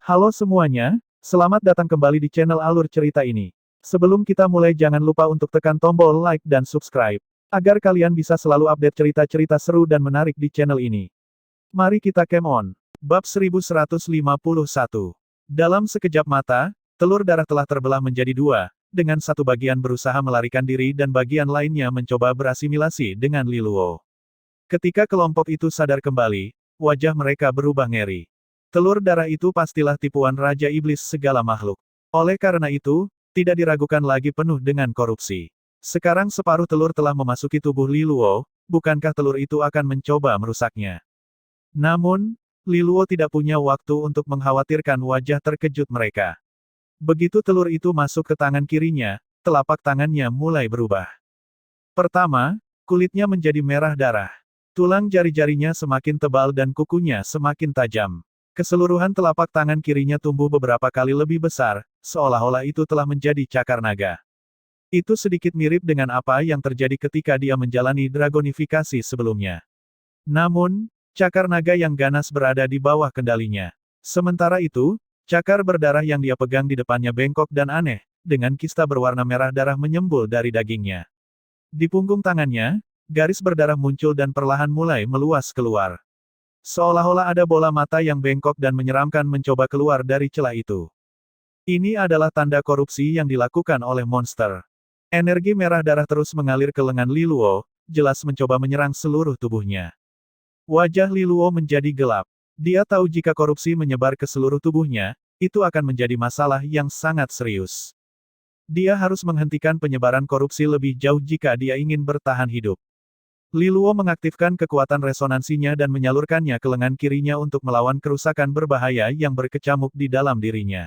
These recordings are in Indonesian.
Halo semuanya, selamat datang kembali di channel Alur Cerita ini. Sebelum kita mulai jangan lupa untuk tekan tombol like dan subscribe, agar kalian bisa selalu update cerita-cerita seru dan menarik di channel ini. Mari kita game on. Bab 1151. Dalam sekejap mata, telur darah telah terbelah menjadi dua, dengan satu bagian berusaha melarikan diri dan bagian lainnya mencoba berasimilasi dengan Liluo. Ketika kelompok itu sadar kembali, wajah mereka berubah ngeri. Telur darah itu pastilah tipuan Raja Iblis segala makhluk. Oleh karena itu, tidak diragukan lagi penuh dengan korupsi. Sekarang separuh telur telah memasuki tubuh Liluo, bukankah telur itu akan mencoba merusaknya? Namun, Liluo tidak punya waktu untuk mengkhawatirkan wajah terkejut mereka. Begitu telur itu masuk ke tangan kirinya, telapak tangannya mulai berubah. Pertama, kulitnya menjadi merah darah. Tulang jari-jarinya semakin tebal dan kukunya semakin tajam. Keseluruhan telapak tangan kirinya tumbuh beberapa kali lebih besar, seolah-olah itu telah menjadi cakar naga. Itu sedikit mirip dengan apa yang terjadi ketika dia menjalani dragonifikasi sebelumnya. Namun, cakar naga yang ganas berada di bawah kendalinya. Sementara itu, cakar berdarah yang dia pegang di depannya bengkok dan aneh, dengan kista berwarna merah darah menyembul dari dagingnya. Di punggung tangannya, garis berdarah muncul dan perlahan mulai meluas keluar. Seolah-olah ada bola mata yang bengkok dan menyeramkan mencoba keluar dari celah itu. Ini adalah tanda korupsi yang dilakukan oleh monster. Energi merah darah terus mengalir ke lengan Liluo, jelas mencoba menyerang seluruh tubuhnya. Wajah Liluo menjadi gelap. Dia tahu jika korupsi menyebar ke seluruh tubuhnya, itu akan menjadi masalah yang sangat serius. Dia harus menghentikan penyebaran korupsi lebih jauh jika dia ingin bertahan hidup. Liluo mengaktifkan kekuatan resonansinya dan menyalurkannya ke lengan kirinya untuk melawan kerusakan berbahaya yang berkecamuk di dalam dirinya.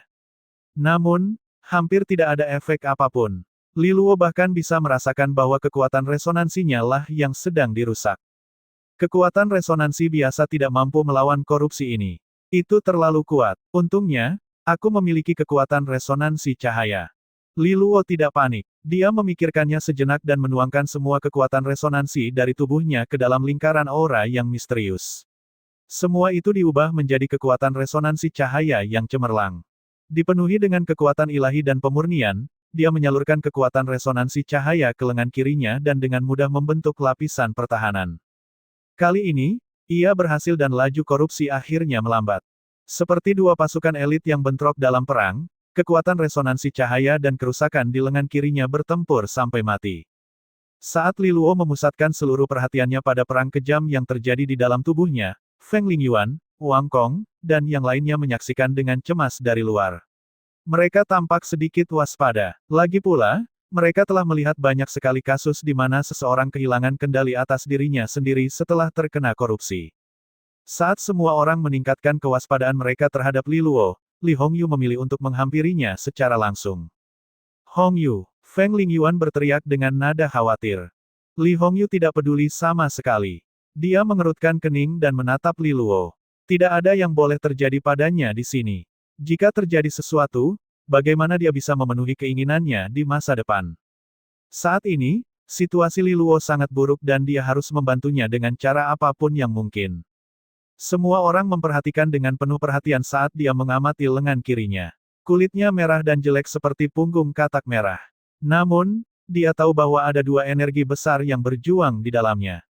Namun, hampir tidak ada efek apapun. Liluo bahkan bisa merasakan bahwa kekuatan resonansinya lah yang sedang dirusak. Kekuatan resonansi biasa tidak mampu melawan korupsi ini. Itu terlalu kuat. Untungnya, aku memiliki kekuatan resonansi cahaya. Liluo tidak panik. Dia memikirkannya sejenak dan menuangkan semua kekuatan resonansi dari tubuhnya ke dalam lingkaran aura yang misterius. Semua itu diubah menjadi kekuatan resonansi cahaya yang cemerlang. Dipenuhi dengan kekuatan ilahi dan pemurnian, dia menyalurkan kekuatan resonansi cahaya ke lengan kirinya dan dengan mudah membentuk lapisan pertahanan. Kali ini, ia berhasil dan laju korupsi akhirnya melambat. Seperti dua pasukan elit yang bentrok dalam perang, kekuatan resonansi cahaya dan kerusakan di lengan kirinya bertempur sampai mati. Saat Liluo memusatkan seluruh perhatiannya pada perang kejam yang terjadi di dalam tubuhnya, Feng Lingyuan, Wang Kong, dan yang lainnya menyaksikan dengan cemas dari luar. Mereka tampak sedikit waspada. Lagi pula, mereka telah melihat banyak sekali kasus di mana seseorang kehilangan kendali atas dirinya sendiri setelah terkena korupsi. Saat semua orang meningkatkan kewaspadaan mereka terhadap Liluo, Li Hongyu memilih untuk menghampirinya secara langsung. Hongyu, Feng Lingyuan berteriak dengan nada khawatir. Li Hongyu tidak peduli sama sekali. Dia mengerutkan kening dan menatap Liluo. Tidak ada yang boleh terjadi padanya di sini. Jika terjadi sesuatu, bagaimana dia bisa memenuhi keinginannya di masa depan? Saat ini, situasi Liluo sangat buruk dan dia harus membantunya dengan cara apapun yang mungkin. Semua orang memperhatikan dengan penuh perhatian saat dia mengamati lengan kirinya. Kulitnya merah dan jelek seperti punggung katak merah. Namun, dia tahu bahwa ada dua energi besar yang berjuang di dalamnya.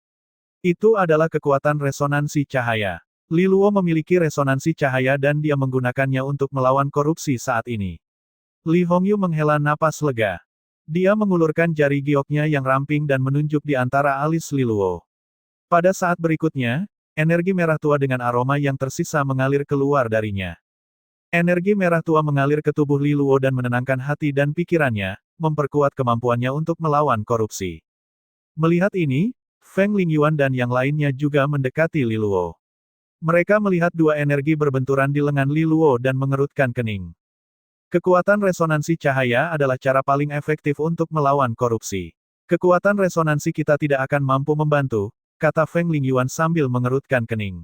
Itu adalah kekuatan resonansi cahaya. Liluo memiliki resonansi cahaya dan dia menggunakannya untuk melawan korupsi saat ini. Li Hongyu menghela napas lega. Dia mengulurkan jari gioknya yang ramping dan menunjuk di antara alis Liluo. Pada saat berikutnya, energi merah tua dengan aroma yang tersisa mengalir keluar darinya. Energi merah tua mengalir ke tubuh Liluo dan menenangkan hati dan pikirannya, memperkuat kemampuannya untuk melawan korupsi. Melihat ini, Feng Lingyuan dan yang lainnya juga mendekati Liluo. Mereka melihat dua energi berbenturan di lengan Liluo dan mengerutkan kening. Kekuatan resonansi cahaya adalah cara paling efektif untuk melawan korupsi. Kekuatan resonansi kita tidak akan mampu membantu, kata Feng Lingyuan sambil mengerutkan kening.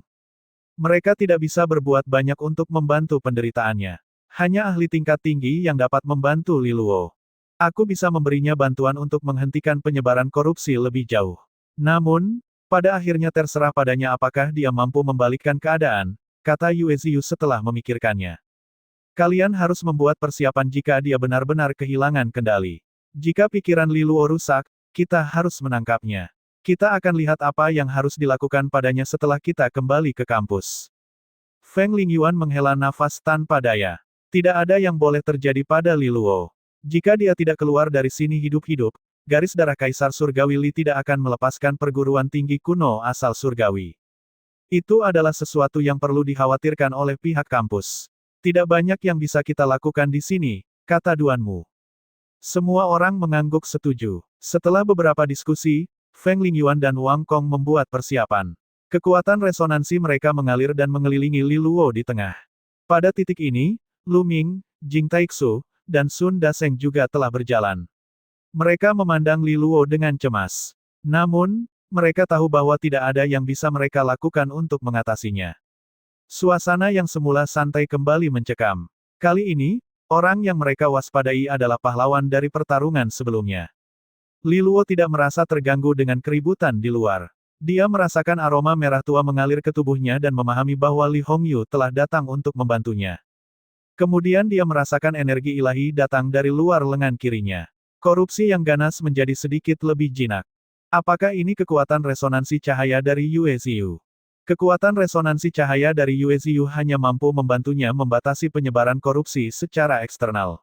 Mereka tidak bisa berbuat banyak untuk membantu penderitaannya. Hanya ahli tingkat tinggi yang dapat membantu Liluo. Aku bisa memberinya bantuan untuk menghentikan penyebaran korupsi lebih jauh. Namun, pada akhirnya terserah padanya apakah dia mampu membalikkan keadaan, kata Yue Ziyu setelah memikirkannya. Kalian harus membuat persiapan jika dia benar-benar kehilangan kendali. Jika pikiran Li Luo rusak, kita harus menangkapnya. Kita akan lihat apa yang harus dilakukan padanya setelah kita kembali ke kampus. Feng Lingyuan menghela nafas tanpa daya. Tidak ada yang boleh terjadi pada Li Luo. Jika dia tidak keluar dari sini hidup-hidup, garis darah Kaisar Surgawi Li tidak akan melepaskan perguruan tinggi kuno asal surgawi. Itu adalah sesuatu yang perlu dikhawatirkan oleh pihak kampus. Tidak banyak yang bisa kita lakukan di sini, kata Duanmu. Semua orang mengangguk setuju. Setelah beberapa diskusi, Feng Lingyuan dan Wang Kong membuat persiapan. Kekuatan resonansi mereka mengalir dan mengelilingi Li Luo di tengah. Pada titik ini, Lu Ming, Jing Taixu, dan Sun Daseng juga telah berjalan. Mereka memandang Li Luo dengan cemas. Namun, mereka tahu bahwa tidak ada yang bisa mereka lakukan untuk mengatasinya. Suasana yang semula santai kembali mencekam. Kali ini, orang yang mereka waspadai adalah pahlawan dari pertarungan sebelumnya. Li Luo tidak merasa terganggu dengan keributan di luar. Dia merasakan aroma merah tua mengalir ke tubuhnya dan memahami bahwa Li Hongyu telah datang untuk membantunya. Kemudian dia merasakan energi ilahi datang dari luar lengan kirinya. Korupsi yang ganas menjadi sedikit lebih jinak. Apakah ini kekuatan resonansi cahaya dari Yue Ziyu? Kekuatan resonansi cahaya dari Yue Ziyu hanya mampu membantunya membatasi penyebaran korupsi secara eksternal.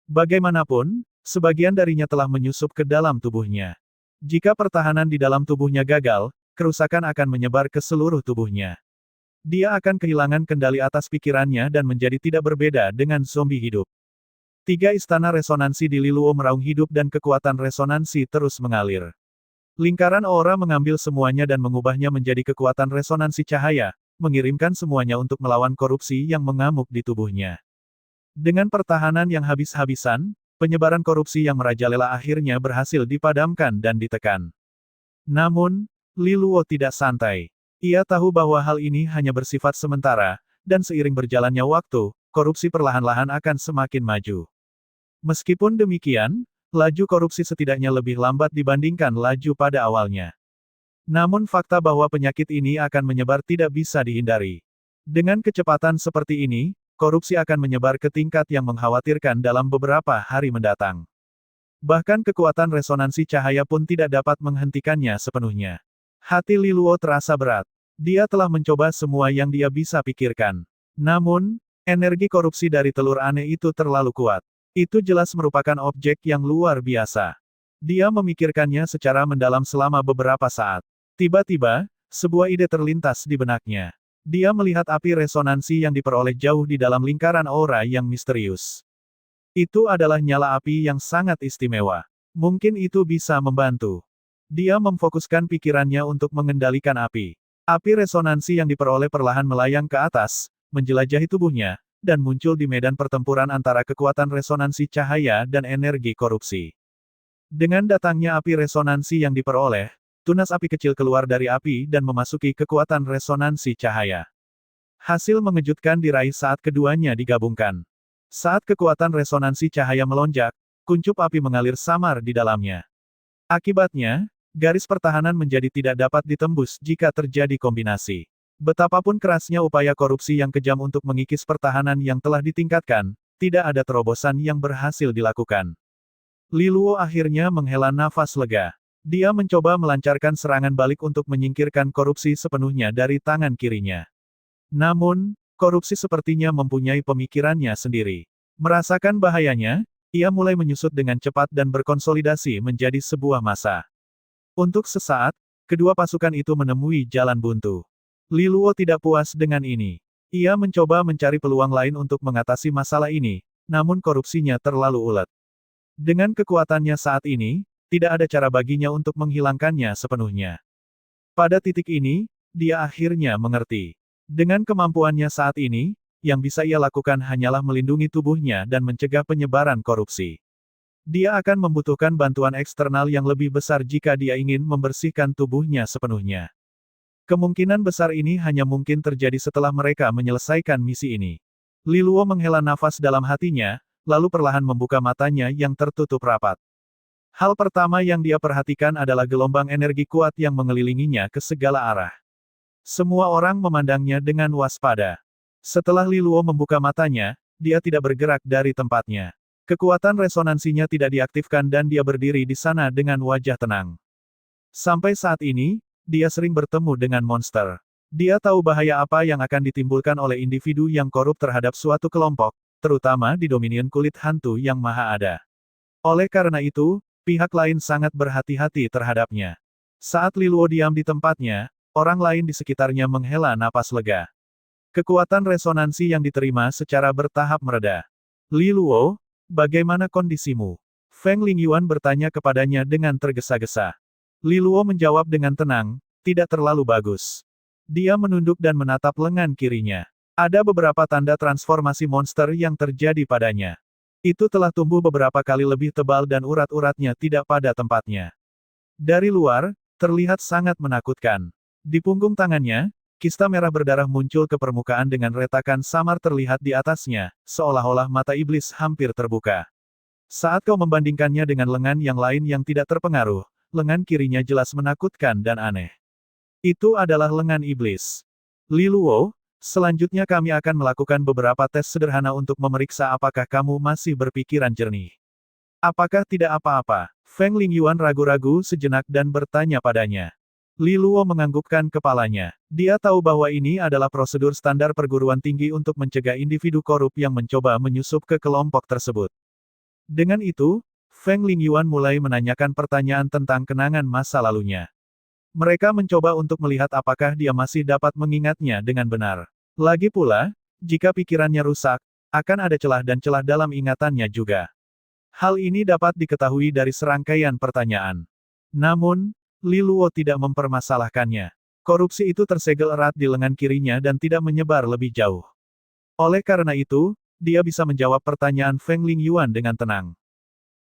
Bagaimanapun, sebagian darinya telah menyusup ke dalam tubuhnya. Jika pertahanan di dalam tubuhnya gagal, kerusakan akan menyebar ke seluruh tubuhnya. Dia akan kehilangan kendali atas pikirannya dan menjadi tidak berbeda dengan zombie hidup. 3 istana resonansi di Li Luo meraung hidup dan kekuatan resonansi terus mengalir. Lingkaran aura mengambil semuanya dan mengubahnya menjadi kekuatan resonansi cahaya, mengirimkan semuanya untuk melawan korupsi yang mengamuk di tubuhnya. Dengan pertahanan yang habis-habisan, penyebaran korupsi yang merajalela akhirnya berhasil dipadamkan dan ditekan. Namun, Li Luo tidak santai. Ia tahu bahwa hal ini hanya bersifat sementara, dan seiring berjalannya waktu, korupsi perlahan-lahan akan semakin maju. Meskipun demikian, laju korupsi setidaknya lebih lambat dibandingkan laju pada awalnya. Namun fakta bahwa penyakit ini akan menyebar tidak bisa dihindari. Dengan kecepatan seperti ini, korupsi akan menyebar ke tingkat yang mengkhawatirkan dalam beberapa hari mendatang. Bahkan kekuatan resonansi cahaya pun tidak dapat menghentikannya sepenuhnya. Hati Li Luo terasa berat. Dia telah mencoba semua yang dia bisa pikirkan. Namun, energi korupsi dari telur aneh itu terlalu kuat. Itu jelas merupakan objek yang luar biasa. Dia memikirkannya secara mendalam selama beberapa saat. Tiba-tiba, sebuah ide terlintas di benaknya. Dia melihat api resonansi yang diperoleh jauh di dalam lingkaran aura yang misterius. Itu adalah nyala api yang sangat istimewa. Mungkin itu bisa membantu. Dia memfokuskan pikirannya untuk mengendalikan api. Api resonansi yang diperoleh perlahan melayang ke atas, menjelajahi tubuhnya, dan muncul di medan pertempuran antara kekuatan resonansi cahaya dan energi korupsi. Dengan datangnya api resonansi yang diperoleh, tunas api kecil keluar dari api dan memasuki kekuatan resonansi cahaya. Hasil mengejutkan diraih saat keduanya digabungkan. Saat kekuatan resonansi cahaya melonjak, kuncup api mengalir samar di dalamnya. Akibatnya, garis pertahanan menjadi tidak dapat ditembus jika terjadi kombinasi. Betapapun kerasnya upaya korupsi yang kejam untuk mengikis pertahanan yang telah ditingkatkan, tidak ada terobosan yang berhasil dilakukan. Li Luo akhirnya menghela nafas lega. Dia mencoba melancarkan serangan balik untuk menyingkirkan korupsi sepenuhnya dari tangan kirinya. Namun, korupsi sepertinya mempunyai pemikirannya sendiri. Merasakan bahayanya, ia mulai menyusut dengan cepat dan berkonsolidasi menjadi sebuah massa. Untuk sesaat, kedua pasukan itu menemui jalan buntu. Li Luo tidak puas dengan ini. Ia mencoba mencari peluang lain untuk mengatasi masalah ini, namun korupsinya terlalu ulet. Dengan kekuatannya saat ini, tidak ada cara baginya untuk menghilangkannya sepenuhnya. Pada titik ini, dia akhirnya mengerti. Dengan kemampuannya saat ini, yang bisa ia lakukan hanyalah melindungi tubuhnya dan mencegah penyebaran korupsi. Dia akan membutuhkan bantuan eksternal yang lebih besar jika dia ingin membersihkan tubuhnya sepenuhnya. Kemungkinan besar ini hanya mungkin terjadi setelah mereka menyelesaikan misi ini. Li Luo menghela nafas dalam hatinya, lalu perlahan membuka matanya yang tertutup rapat. Hal pertama yang dia perhatikan adalah gelombang energi kuat yang mengelilinginya ke segala arah. Semua orang memandangnya dengan waspada. Setelah Li Luo membuka matanya, dia tidak bergerak dari tempatnya. Kekuatan resonansinya tidak diaktifkan dan dia berdiri di sana dengan wajah tenang. Sampai saat ini, dia sering bertemu dengan monster. Dia tahu bahaya apa yang akan ditimbulkan oleh individu yang korup terhadap suatu kelompok, terutama di Dominion Kulit Hantu yang Maha Ada. Oleh karena itu, pihak lain sangat berhati-hati terhadapnya. Saat Li Luo diam di tempatnya, orang lain di sekitarnya menghela napas lega. Kekuatan resonansi yang diterima secara bertahap mereda. Li Luo, bagaimana kondisimu? Feng Lingyuan bertanya kepadanya dengan tergesa-gesa. Li Luo menjawab dengan tenang, tidak terlalu bagus. Dia menunduk dan menatap lengan kirinya. Ada beberapa tanda transformasi monster yang terjadi padanya. Itu telah tumbuh beberapa kali lebih tebal dan urat-uratnya tidak pada tempatnya. Dari luar, terlihat sangat menakutkan. Di punggung tangannya, kista merah berdarah muncul ke permukaan dengan retakan samar terlihat di atasnya, seolah-olah mata iblis hampir terbuka. Saat kau membandingkannya dengan lengan yang lain yang tidak terpengaruh, lengan kirinya jelas menakutkan dan aneh. Itu adalah lengan iblis. Li Luo, selanjutnya kami akan melakukan beberapa tes sederhana untuk memeriksa apakah kamu masih berpikiran jernih. Apakah tidak apa-apa? Feng Lingyuan ragu-ragu sejenak dan bertanya padanya. Li Luo menganggukkan kepalanya. Dia tahu bahwa ini adalah prosedur standar perguruan tinggi untuk mencegah individu korup yang mencoba menyusup ke kelompok tersebut. Dengan itu, Feng Lingyuan mulai menanyakan pertanyaan tentang kenangan masa lalunya. Mereka mencoba untuk melihat apakah dia masih dapat mengingatnya dengan benar. Lagi pula, jika pikirannya rusak, akan ada celah dan celah dalam ingatannya juga. Hal ini dapat diketahui dari serangkaian pertanyaan. Namun, Li Luo tidak mempermasalahkannya. Korupsi itu tersegel erat di lengan kirinya dan tidak menyebar lebih jauh. Oleh karena itu, dia bisa menjawab pertanyaan Feng Lingyuan dengan tenang.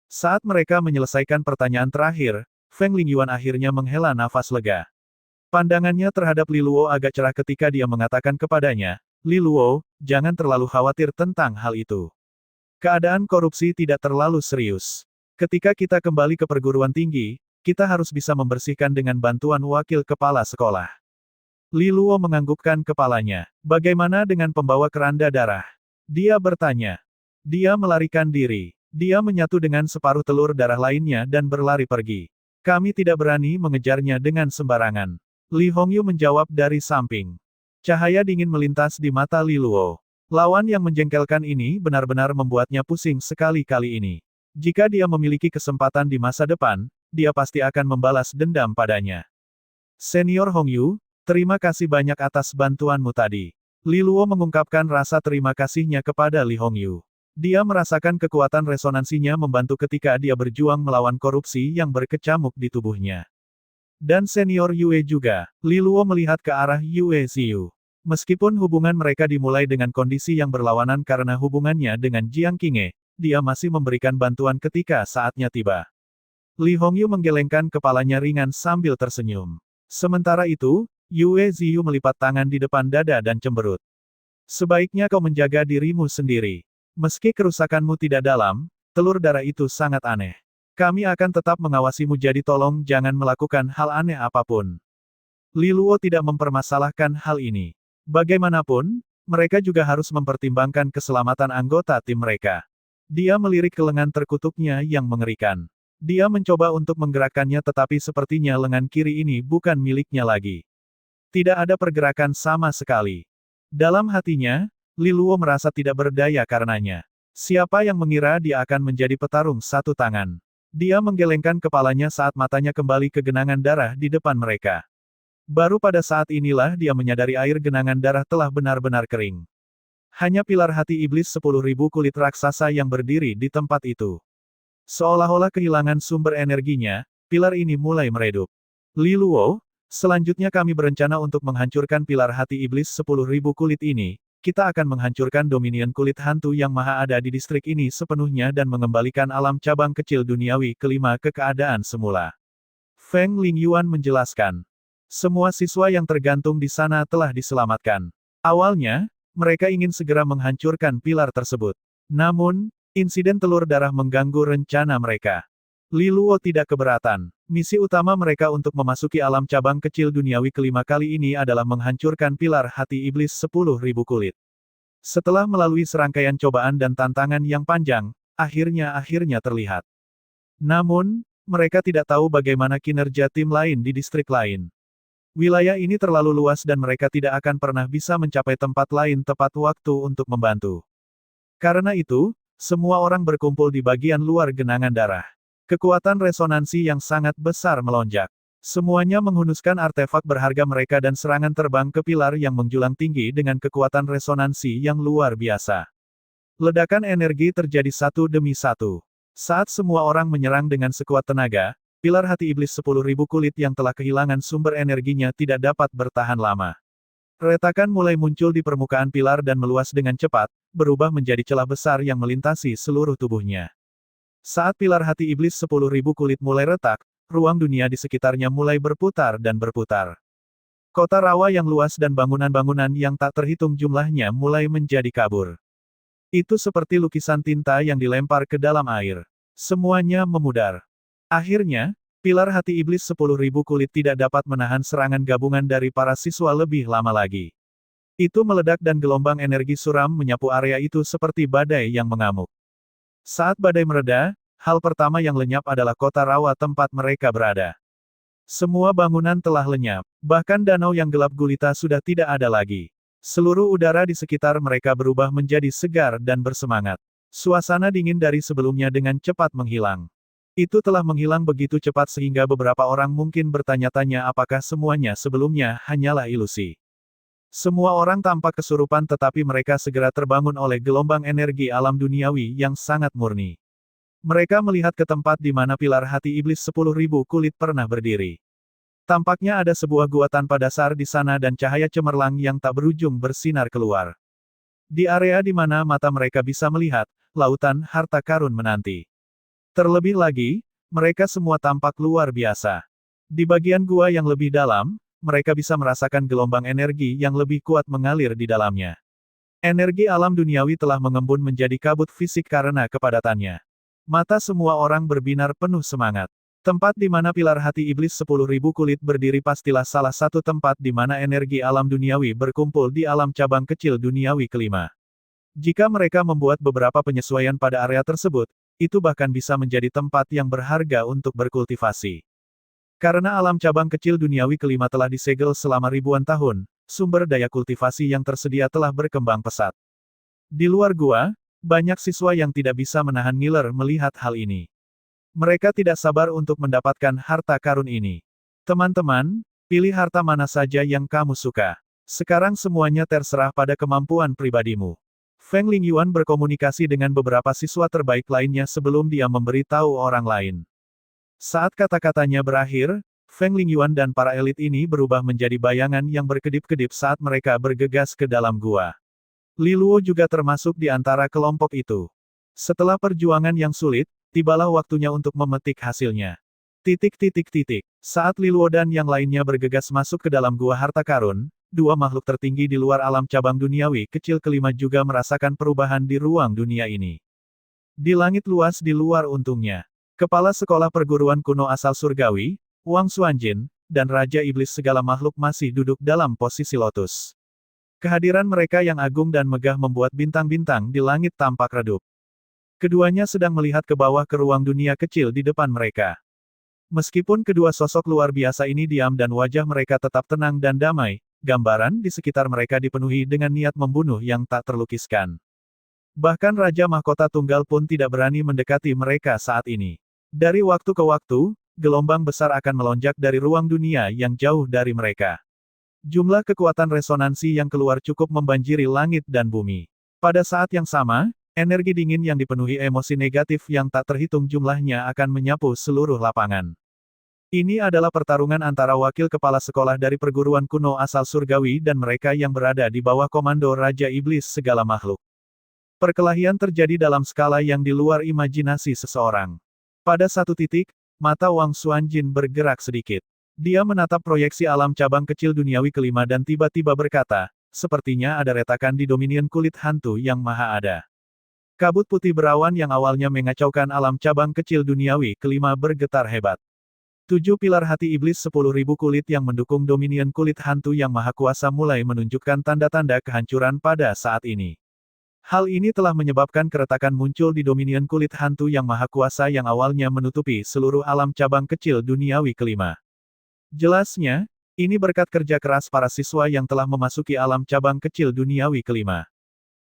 Saat mereka menyelesaikan pertanyaan terakhir, Feng Lingyuan akhirnya menghela nafas lega. Pandangannya terhadap Li Luo agak cerah ketika dia mengatakan kepadanya, Li Luo, jangan terlalu khawatir tentang hal itu. Keadaan korupsi tidak terlalu serius. Ketika kita kembali ke perguruan tinggi, kita harus bisa membersihkan dengan bantuan wakil kepala sekolah. Li Luo menganggukkan kepalanya. Bagaimana dengan pembawa keranda darah? Dia bertanya. Dia melarikan diri. Dia menyatu dengan separuh telur darah lainnya dan berlari pergi. Kami tidak berani mengejarnya dengan sembarangan. Li Hongyu menjawab dari samping. Cahaya dingin melintas di mata Li Luo. Lawan yang menjengkelkan ini benar-benar membuatnya pusing sekali-kali ini. Jika dia memiliki kesempatan di masa depan, dia pasti akan membalas dendam padanya. Senior Hongyu, terima kasih banyak atas bantuanmu tadi. Li Luo mengungkapkan rasa terima kasihnya kepada Li Hongyu. Dia merasakan kekuatan resonansinya membantu ketika dia berjuang melawan korupsi yang berkecamuk di tubuhnya. Dan Senior Yue juga. Li Luo melihat ke arah Yue Ziyu. Meskipun hubungan mereka dimulai dengan kondisi yang berlawanan karena hubungannya dengan Jiang Qinghe, dia masih memberikan bantuan ketika saatnya tiba. Li Hongyu menggelengkan kepalanya ringan sambil tersenyum. Sementara itu, Yue Ziyu melipat tangan di depan dada dan cemberut. Sebaiknya kau menjaga dirimu sendiri. Meski kerusakanmu tidak dalam, telur darah itu sangat aneh. Kami akan tetap mengawasimu jadi tolong jangan melakukan hal aneh apapun. Li Luo tidak mempermasalahkan hal ini. Bagaimanapun, mereka juga harus mempertimbangkan keselamatan anggota tim mereka. Dia melirik ke lengan terkutuknya yang mengerikan. Dia mencoba untuk menggerakkannya tetapi sepertinya lengan kiri ini bukan miliknya lagi. Tidak ada pergerakan sama sekali. Dalam hatinya, Li Luo merasa tidak berdaya karenanya. Siapa yang mengira dia akan menjadi petarung satu tangan? Dia menggelengkan kepalanya saat matanya kembali ke genangan darah di depan mereka. Baru pada saat inilah dia menyadari air genangan darah telah benar-benar kering. Hanya pilar hati iblis 10.000 kulit raksasa yang berdiri di tempat itu. Seolah-olah kehilangan sumber energinya, pilar ini mulai meredup. Li Luo, selanjutnya kami berencana untuk menghancurkan pilar hati iblis 10.000 kulit ini. Kita akan menghancurkan dominion kulit hantu yang maha ada di distrik ini sepenuhnya dan mengembalikan alam cabang kecil duniawi kelima ke keadaan semula. Feng Lingyuan menjelaskan. Semua siswa yang tergantung di sana telah diselamatkan. Awalnya, mereka ingin segera menghancurkan pilar tersebut. Namun, insiden telur darah mengganggu rencana mereka. Li Luo tidak keberatan. Misi utama mereka untuk memasuki alam cabang kecil duniawi kelima kali ini adalah menghancurkan pilar hati iblis 10.000 kulit. Setelah melalui serangkaian cobaan dan tantangan yang panjang, akhirnya terlihat. Namun, mereka tidak tahu bagaimana kinerja tim lain di distrik lain. Wilayah ini terlalu luas dan mereka tidak akan pernah bisa mencapai tempat lain tepat waktu untuk membantu. Karena itu, semua orang berkumpul di bagian luar genangan darah. Kekuatan resonansi yang sangat besar melonjak. Semuanya menghunuskan artefak berharga mereka dan serangan terbang ke pilar yang menjulang tinggi dengan kekuatan resonansi yang luar biasa. Ledakan energi terjadi satu demi satu. Saat semua orang menyerang dengan sekuat tenaga, pilar hati iblis 10.000 kulit yang telah kehilangan sumber energinya tidak dapat bertahan lama. Retakan mulai muncul di permukaan pilar dan meluas dengan cepat, berubah menjadi celah besar yang melintasi seluruh tubuhnya. Saat pilar hati iblis 10.000 kulit mulai retak, ruang dunia di sekitarnya mulai berputar dan berputar. Kota rawa yang luas dan bangunan-bangunan yang tak terhitung jumlahnya mulai menjadi kabur. Itu seperti lukisan tinta yang dilempar ke dalam air. Semuanya memudar. Akhirnya, pilar hati iblis 10.000 kulit tidak dapat menahan serangan gabungan dari para siswa lebih lama lagi. Itu meledak dan gelombang energi suram menyapu area itu seperti badai yang mengamuk. Saat badai mereda, hal pertama yang lenyap adalah kota rawa tempat mereka berada. Semua bangunan telah lenyap, bahkan danau yang gelap gulita sudah tidak ada lagi. Seluruh udara di sekitar mereka berubah menjadi segar dan bersemangat. Suasana dingin dari sebelumnya dengan cepat menghilang. Itu telah menghilang begitu cepat sehingga beberapa orang mungkin bertanya-tanya apakah semuanya sebelumnya hanyalah ilusi. Semua orang tampak kesurupan tetapi mereka segera terbangun oleh gelombang energi alam duniawi yang sangat murni. Mereka melihat ke tempat di mana pilar hati iblis 10.000 kulit pernah berdiri. Tampaknya ada sebuah gua tanpa dasar di sana dan cahaya cemerlang yang tak berujung bersinar keluar. Di area di mana mata mereka bisa melihat, lautan harta karun menanti. Terlebih lagi, mereka semua tampak luar biasa. Di bagian gua yang lebih dalam, mereka bisa merasakan gelombang energi yang lebih kuat mengalir di dalamnya. Energi alam duniawi telah mengembun menjadi kabut fisik karena kepadatannya. Mata semua orang berbinar penuh semangat. Tempat di mana pilar hati iblis 10.000 kulit berdiri pastilah salah satu tempat di mana energi alam duniawi berkumpul di alam cabang kecil duniawi kelima. Jika mereka membuat beberapa penyesuaian pada area tersebut, itu bahkan bisa menjadi tempat yang berharga untuk berkultivasi. Karena alam cabang kecil duniawi kelima telah disegel selama ribuan tahun, sumber daya kultivasi yang tersedia telah berkembang pesat. Di luar gua, banyak siswa yang tidak bisa menahan ngiler melihat hal ini. Mereka tidak sabar untuk mendapatkan harta karun ini. Teman-teman, pilih harta mana saja yang kamu suka. Sekarang semuanya terserah pada kemampuan pribadimu. Feng Lingyuan berkomunikasi dengan beberapa siswa terbaik lainnya sebelum dia memberitahu orang lain. Saat kata-katanya berakhir, Feng Lingyuan dan para elit ini berubah menjadi bayangan yang berkedip-kedip saat mereka bergegas ke dalam gua. Li Luo juga termasuk di antara kelompok itu. Setelah perjuangan yang sulit, tibalah waktunya untuk memetik hasilnya. Saat Li Luo dan yang lainnya bergegas masuk ke dalam gua harta karun, dua makhluk tertinggi di luar alam cabang duniawi kecil kelima juga merasakan perubahan di ruang dunia ini. Di langit luas di luar untungnya, kepala sekolah perguruan kuno asal surgawi, Wang Xuanjin, dan Raja Iblis segala makhluk masih duduk dalam posisi lotus. Kehadiran mereka yang agung dan megah membuat bintang-bintang di langit tampak redup. Keduanya sedang melihat ke bawah ke ruang dunia kecil di depan mereka. Meskipun kedua sosok luar biasa ini diam dan wajah mereka tetap tenang dan damai, gambaran di sekitar mereka dipenuhi dengan niat membunuh yang tak terlukiskan. Bahkan Raja Mahkota Tunggal pun tidak berani mendekati mereka saat ini. Dari waktu ke waktu, gelombang besar akan melonjak dari ruang dunia yang jauh dari mereka. Jumlah kekuatan resonansi yang keluar cukup membanjiri langit dan bumi. Pada saat yang sama, energi dingin yang dipenuhi emosi negatif yang tak terhitung jumlahnya akan menyapu seluruh lapangan. Ini adalah pertarungan antara wakil kepala sekolah dari perguruan kuno asal surgawi dan mereka yang berada di bawah komando Raja Iblis segala makhluk. Perkelahian terjadi dalam skala yang di luar imajinasi seseorang. Pada satu titik, mata Wang Xuanjin bergerak sedikit. Dia menatap proyeksi alam cabang kecil duniawi kelima dan tiba-tiba berkata, sepertinya ada retakan di dominion kulit hantu yang maha ada. Kabut putih berawan yang awalnya mengacaukan alam cabang kecil duniawi kelima bergetar hebat. 7 pilar hati iblis 10.000 kulit yang mendukung dominion kulit hantu yang maha kuasa mulai menunjukkan tanda-tanda kehancuran pada saat ini. Hal ini telah menyebabkan keretakan muncul di dominion kulit hantu yang maha kuasa yang awalnya menutupi seluruh alam cabang kecil duniawi kelima. Jelasnya, ini berkat kerja keras para siswa yang telah memasuki alam cabang kecil duniawi kelima.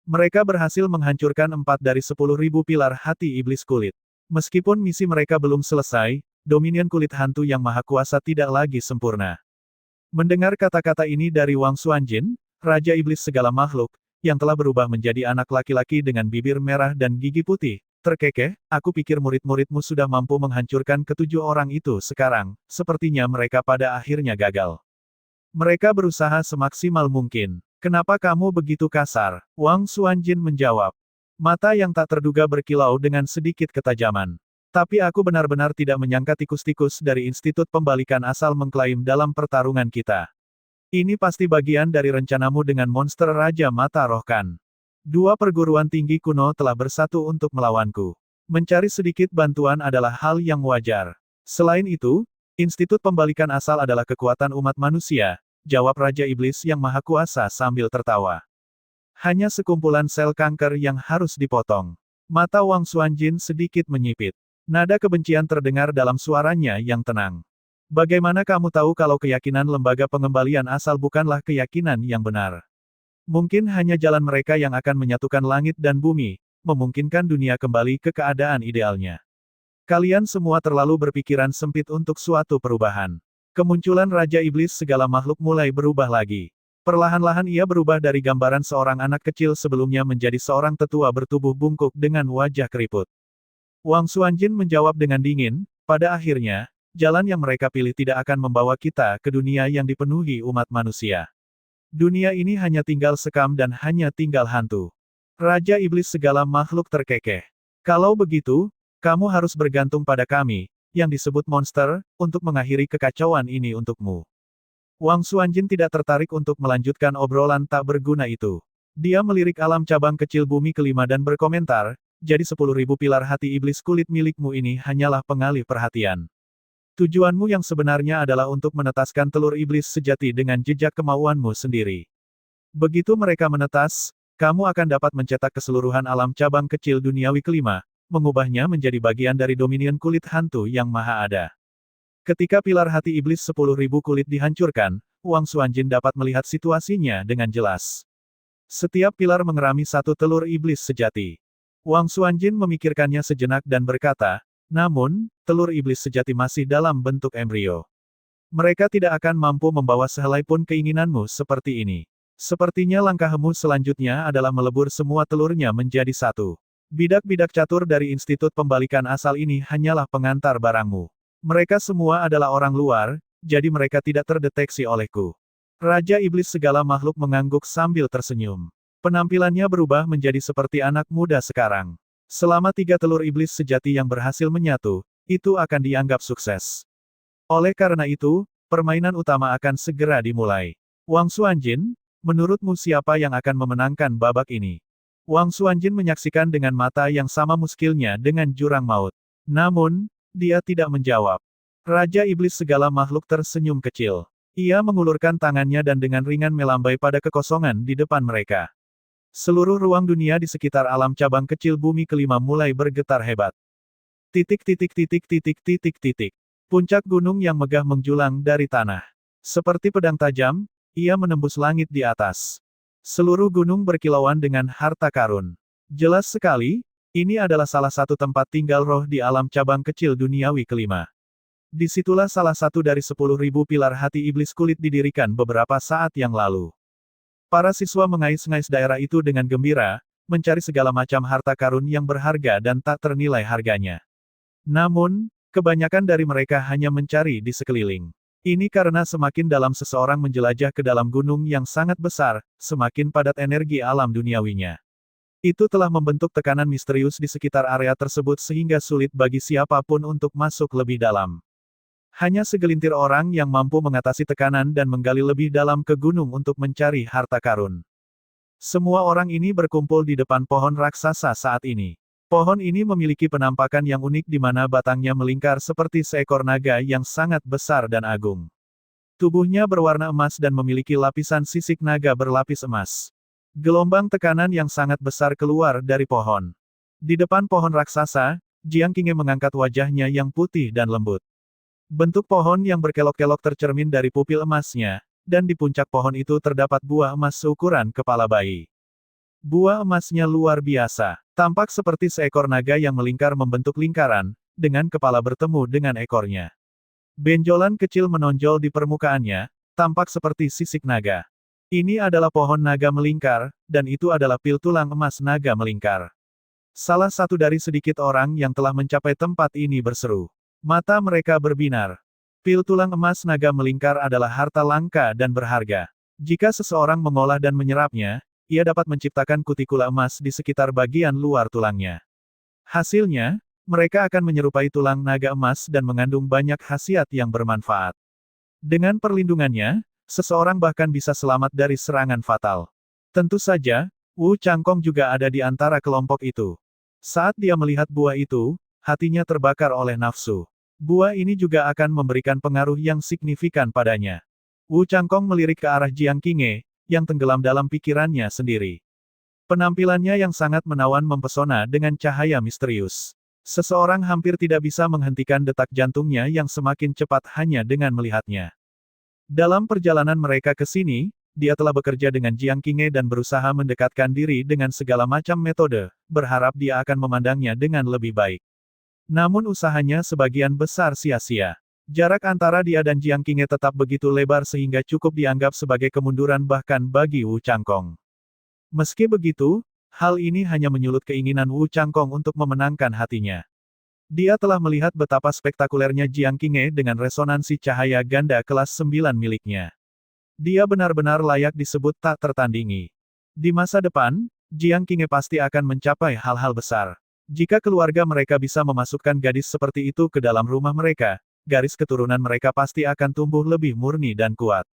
Mereka berhasil menghancurkan 4 dari 10.000 pilar hati iblis kulit. Meskipun misi mereka belum selesai, dominion kulit hantu yang maha kuasa tidak lagi sempurna. Mendengar kata-kata ini dari Wang Xuanjin, Raja Iblis segala makhluk, yang telah berubah menjadi anak laki-laki dengan bibir merah dan gigi putih, terkekeh, aku pikir murid-muridmu sudah mampu menghancurkan ketujuh orang itu sekarang, sepertinya mereka pada akhirnya gagal. Mereka berusaha semaksimal mungkin. Kenapa kamu begitu kasar? Wang Xuanjin menjawab. Mata yang tak terduga berkilau dengan sedikit ketajaman. Tapi aku benar-benar tidak menyangka tikus-tikus dari Institut Pembalikan Asal mengklaim dalam pertarungan kita. Ini pasti bagian dari rencanamu dengan monster Raja Mata Roh kan? Dua perguruan tinggi kuno telah bersatu untuk melawanku. Mencari sedikit bantuan adalah hal yang wajar. Selain itu, Institut Pembalikan Asal adalah kekuatan umat manusia, jawab Raja Iblis yang maha kuasa sambil tertawa. Hanya sekumpulan sel kanker yang harus dipotong. Mata Wang Xuanjin sedikit menyipit. Nada kebencian terdengar dalam suaranya yang tenang. Bagaimana kamu tahu kalau keyakinan lembaga pengembalian asal bukanlah keyakinan yang benar? Mungkin hanya jalan mereka yang akan menyatukan langit dan bumi, memungkinkan dunia kembali ke keadaan idealnya. Kalian semua terlalu berpikiran sempit untuk suatu perubahan. Kemunculan Raja Iblis segala makhluk mulai berubah lagi. Perlahan-lahan ia berubah dari gambaran seorang anak kecil sebelumnya menjadi seorang tetua bertubuh bungkuk dengan wajah keriput. Wang Xuanjin menjawab dengan dingin, pada akhirnya, jalan yang mereka pilih tidak akan membawa kita ke dunia yang dipenuhi umat manusia. Dunia ini hanya tinggal sekam dan hanya tinggal hantu. Raja Iblis segala makhluk terkekeh. Kalau begitu, kamu harus bergantung pada kami, yang disebut monster, untuk mengakhiri kekacauan ini untukmu. Wang Xuanjin tidak tertarik untuk melanjutkan obrolan tak berguna itu. Dia melirik alam cabang kecil bumi kelima dan berkomentar, jadi 10.000 pilar hati iblis kulit milikmu ini hanyalah pengalih perhatian. Tujuanmu yang sebenarnya adalah untuk menetaskan telur iblis sejati dengan jejak kemauanmu sendiri. Begitu mereka menetas, kamu akan dapat mencetak keseluruhan alam cabang kecil duniawi kelima, mengubahnya menjadi bagian dari dominion kulit hantu yang maha ada. Ketika pilar hati iblis 10.000 kulit dihancurkan, Wang Xuanjin dapat melihat situasinya dengan jelas. Setiap pilar mengerami satu telur iblis sejati. Wang Xuanjin memikirkannya sejenak dan berkata, namun, telur iblis sejati masih dalam bentuk embrio. Mereka tidak akan mampu membawa sehelai pun keinginanmu seperti ini. Sepertinya langkahmu selanjutnya adalah melebur semua telurnya menjadi satu. Bidak-bidak catur dari Institut Pembalikan Asal ini hanyalah pengantar barangmu. Mereka semua adalah orang luar, jadi mereka tidak terdeteksi olehku. Raja Iblis segala makhluk mengangguk sambil tersenyum. Penampilannya berubah menjadi seperti anak muda sekarang. Selama 3 telur iblis sejati yang berhasil menyatu, itu akan dianggap sukses. Oleh karena itu, permainan utama akan segera dimulai. Wang Xuanjin, menurutmu siapa yang akan memenangkan babak ini? Wang Xuanjin menyaksikan dengan mata yang sama muskilnya dengan jurang maut. Namun, dia tidak menjawab. Raja Iblis segala makhluk tersenyum kecil. Ia mengulurkan tangannya dan dengan ringan melambai pada kekosongan di depan mereka. Seluruh ruang dunia di sekitar alam cabang kecil bumi kelima mulai bergetar hebat. Titik. Puncak gunung yang megah menjulang dari tanah. Seperti pedang tajam, ia menembus langit di atas. Seluruh gunung berkilauan dengan harta karun. Jelas sekali, ini adalah salah satu tempat tinggal roh di alam cabang kecil duniawi kelima. Disitulah salah satu dari 10.000 pilar hati iblis kulit didirikan beberapa saat yang lalu. Para siswa mengais-ngais daerah itu dengan gembira, mencari segala macam harta karun yang berharga dan tak ternilai harganya. Namun, kebanyakan dari mereka hanya mencari di sekeliling. Ini karena semakin dalam seseorang menjelajah ke dalam gunung yang sangat besar, semakin padat energi alam duniawinya. Itu telah membentuk tekanan misterius di sekitar area tersebut sehingga sulit bagi siapapun untuk masuk lebih dalam. Hanya segelintir orang yang mampu mengatasi tekanan dan menggali lebih dalam ke gunung untuk mencari harta karun. Semua orang ini berkumpul di depan pohon raksasa saat ini. Pohon ini memiliki penampakan yang unik di mana batangnya melingkar seperti seekor naga yang sangat besar dan agung. Tubuhnya berwarna emas dan memiliki lapisan sisik naga berlapis emas. Gelombang tekanan yang sangat besar keluar dari pohon. Di depan pohon raksasa, Jiang Qinghe mengangkat wajahnya yang putih dan lembut. Bentuk pohon yang berkelok-kelok tercermin dari pupil emasnya, dan di puncak pohon itu terdapat buah emas seukuran kepala bayi. Buah emasnya luar biasa, tampak seperti seekor naga yang melingkar membentuk lingkaran, dengan kepala bertemu dengan ekornya. Benjolan kecil menonjol di permukaannya, tampak seperti sisik naga. Ini adalah pohon naga melingkar, dan itu adalah pil tulang emas naga melingkar. Salah satu dari sedikit orang yang telah mencapai tempat ini berseru. Mata mereka berbinar. Pil tulang emas naga melingkar adalah harta langka dan berharga. Jika seseorang mengolah dan menyerapnya, ia dapat menciptakan kutikula emas di sekitar bagian luar tulangnya. Hasilnya, mereka akan menyerupai tulang naga emas dan mengandung banyak khasiat yang bermanfaat. Dengan perlindungannya, seseorang bahkan bisa selamat dari serangan fatal. Tentu saja, Wu Changkong juga ada di antara kelompok itu. Saat dia melihat buah itu, hatinya terbakar oleh nafsu. Buah ini juga akan memberikan pengaruh yang signifikan padanya. Wu Changkong melirik ke arah Jiang Qinghe, yang tenggelam dalam pikirannya sendiri. Penampilannya yang sangat menawan mempesona dengan cahaya misterius. Seseorang hampir tidak bisa menghentikan detak jantungnya yang semakin cepat hanya dengan melihatnya. Dalam perjalanan mereka ke sini, dia telah bekerja dengan Jiang Qinghe dan berusaha mendekatkan diri dengan segala macam metode, berharap dia akan memandangnya dengan lebih baik. Namun usahanya sebagian besar sia-sia. Jarak antara dia dan Jiang Qinghe tetap begitu lebar sehingga cukup dianggap sebagai kemunduran bahkan bagi Wu Changkong. Meski begitu, hal ini hanya menyulut keinginan Wu Changkong untuk memenangkan hatinya. Dia telah melihat betapa spektakulernya Jiang Qinghe dengan resonansi cahaya ganda kelas 9 miliknya. Dia benar-benar layak disebut tak tertandingi. Di masa depan, Jiang Qinghe pasti akan mencapai hal-hal besar. Jika keluarga mereka bisa memasukkan gadis seperti itu ke dalam rumah mereka, garis keturunan mereka pasti akan tumbuh lebih murni dan kuat.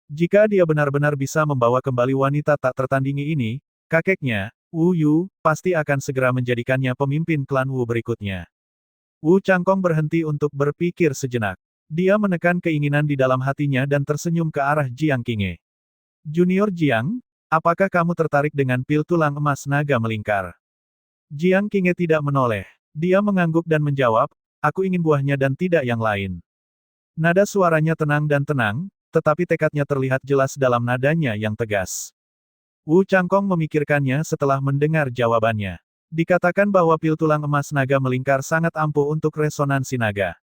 Jika dia benar-benar bisa membawa kembali wanita tak tertandingi ini, kakeknya, Wu Yu, pasti akan segera menjadikannya pemimpin klan Wu berikutnya. Wu Changkong berhenti untuk berpikir sejenak. Dia menekan keinginan di dalam hatinya dan tersenyum ke arah Jiang Qinghe. Junior Jiang, apakah kamu tertarik dengan pil tulang emas naga melingkar? Jiang Qinghe tidak menoleh. Dia mengangguk dan menjawab, aku ingin buahnya dan tidak yang lain. Nada suaranya tenang dan tenang, tetapi tekadnya terlihat jelas dalam nadanya yang tegas. Wu Changkong memikirkannya setelah mendengar jawabannya. Dikatakan bahwa pil tulang emas naga melingkar sangat ampuh untuk resonansi naga.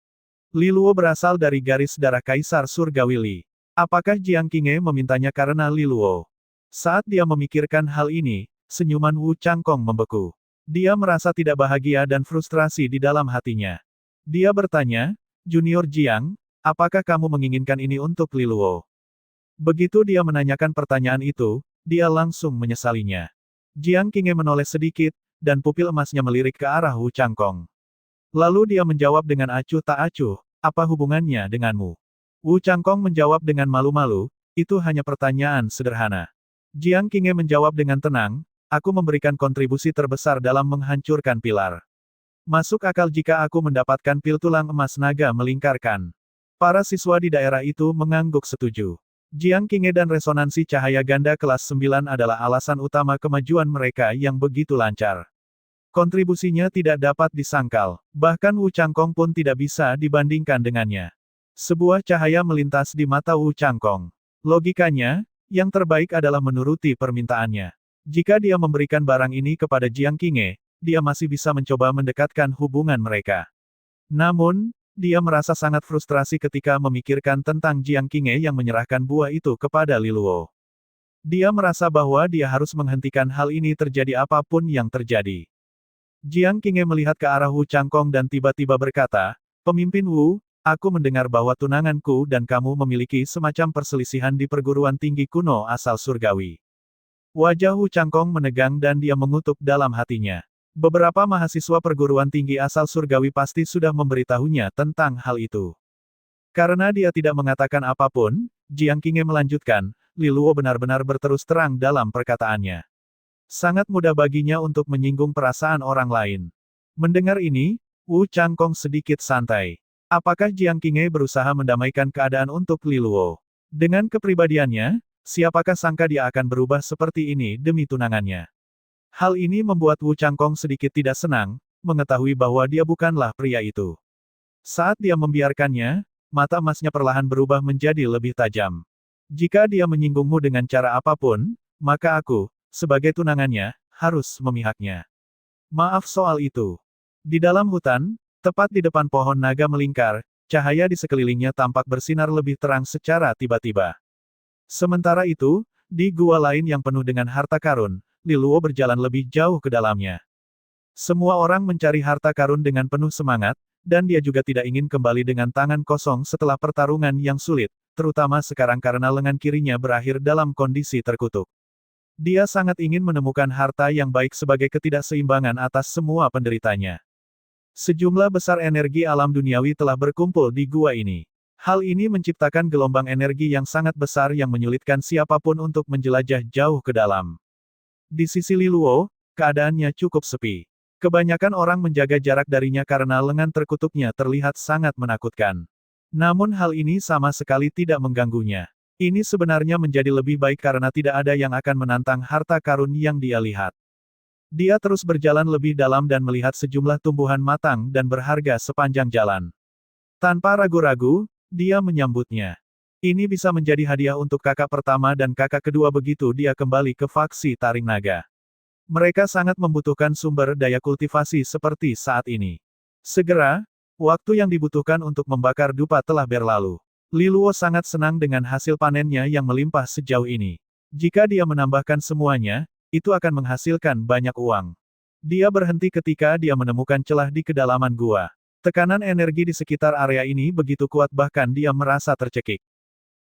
Li Luo berasal dari garis darah Kaisar Surgawi Li. Apakah Jiang Qinghe memintanya karena Li Luo? Saat dia memikirkan hal ini, senyuman Wu Changkong membeku. Dia merasa tidak bahagia dan frustrasi di dalam hatinya. Dia bertanya, Junior Jiang, apakah kamu menginginkan ini untuk Li Luo? Begitu dia menanyakan pertanyaan itu, dia langsung menyesalinya. Jiang Qinghe menoleh sedikit, dan pupil emasnya melirik ke arah Wu Changkong. Lalu dia menjawab dengan acuh tak acuh, apa hubungannya denganmu? Wu Changkong menjawab dengan malu-malu, itu hanya pertanyaan sederhana. Jiang Qinghe menjawab dengan tenang, aku memberikan kontribusi terbesar dalam menghancurkan pilar. Masuk akal jika aku mendapatkan pil tulang emas naga melingkarkan. Para siswa di daerah itu mengangguk setuju. Jiang Qinghe dan resonansi cahaya ganda kelas 9 adalah alasan utama kemajuan mereka yang begitu lancar. Kontribusinya tidak dapat disangkal, bahkan Wu Changkong pun tidak bisa dibandingkan dengannya. Sebuah cahaya melintas di mata Wu Changkong. Logikanya, yang terbaik adalah menuruti permintaannya. Jika dia memberikan barang ini kepada Jiang Qinghe, dia masih bisa mencoba mendekatkan hubungan mereka. Namun, dia merasa sangat frustrasi ketika memikirkan tentang Jiang Qinghe yang menyerahkan buah itu kepada Li Luo. Dia merasa bahwa dia harus menghentikan hal ini terjadi apapun yang terjadi. Jiang Qinghe melihat ke arah Wu Changkong dan tiba-tiba berkata, Pemimpin Wu, aku mendengar bahwa tunanganku dan kamu memiliki semacam perselisihan di perguruan tinggi kuno asal surgawi. Wajah Wu Changkong menegang dan dia mengutuk dalam hatinya. Beberapa mahasiswa perguruan tinggi asal surgawi pasti sudah memberitahunya tentang hal itu. Karena dia tidak mengatakan apapun, Jiang Qinghe melanjutkan, Li Luo benar-benar berterus terang dalam perkataannya. Sangat mudah baginya untuk menyinggung perasaan orang lain. Mendengar ini, Wu Changkong sedikit santai. Apakah Jiang Qinghe berusaha mendamaikan keadaan untuk Li Luo? Dengan kepribadiannya, Siapakah sangka dia akan berubah seperti ini demi tunangannya. Hal ini membuat Wu Changkong sedikit tidak senang, mengetahui bahwa dia bukanlah pria itu. Saat dia membiarkannya, mata emasnya perlahan berubah menjadi lebih tajam. Jika dia menyinggungmu dengan cara apapun, maka aku, sebagai tunangannya, harus memihaknya. Maaf soal itu. Di dalam hutan, tepat di depan pohon naga melingkar, cahaya di sekelilingnya tampak bersinar lebih terang secara tiba-tiba. Sementara itu, di gua lain yang penuh dengan harta karun, Li Luo berjalan lebih jauh ke dalamnya. Semua orang mencari harta karun dengan penuh semangat, dan dia juga tidak ingin kembali dengan tangan kosong setelah pertarungan yang sulit, terutama sekarang karena lengan kirinya berakhir dalam kondisi terkutuk. Dia sangat ingin menemukan harta yang baik sebagai ketidakseimbangan atas semua penderitanya. Sejumlah besar energi alam duniawi telah berkumpul di gua ini. Hal ini menciptakan gelombang energi yang sangat besar yang menyulitkan siapapun untuk menjelajah jauh ke dalam. Di sisi Li Luo, keadaannya cukup sepi. Kebanyakan orang menjaga jarak darinya karena lengan terkutuknya terlihat sangat menakutkan. Namun hal ini sama sekali tidak mengganggunya. Ini sebenarnya menjadi lebih baik karena tidak ada yang akan menantang harta karun yang dia lihat. Dia terus berjalan lebih dalam dan melihat sejumlah tumbuhan matang dan berharga sepanjang jalan. Tanpa ragu-ragu, dia menyambutnya. Ini bisa menjadi hadiah untuk kakak pertama dan kakak kedua begitu dia kembali ke faksi Taring Naga. Mereka sangat membutuhkan sumber daya kultivasi seperti saat ini. Segera, waktu yang dibutuhkan untuk membakar dupa telah berlalu. Li Luo sangat senang dengan hasil panennya yang melimpah sejauh ini. Jika dia menambahkan semuanya, itu akan menghasilkan banyak uang. Dia berhenti ketika dia menemukan celah di kedalaman gua. Tekanan energi di sekitar area ini begitu kuat bahkan dia merasa tercekik.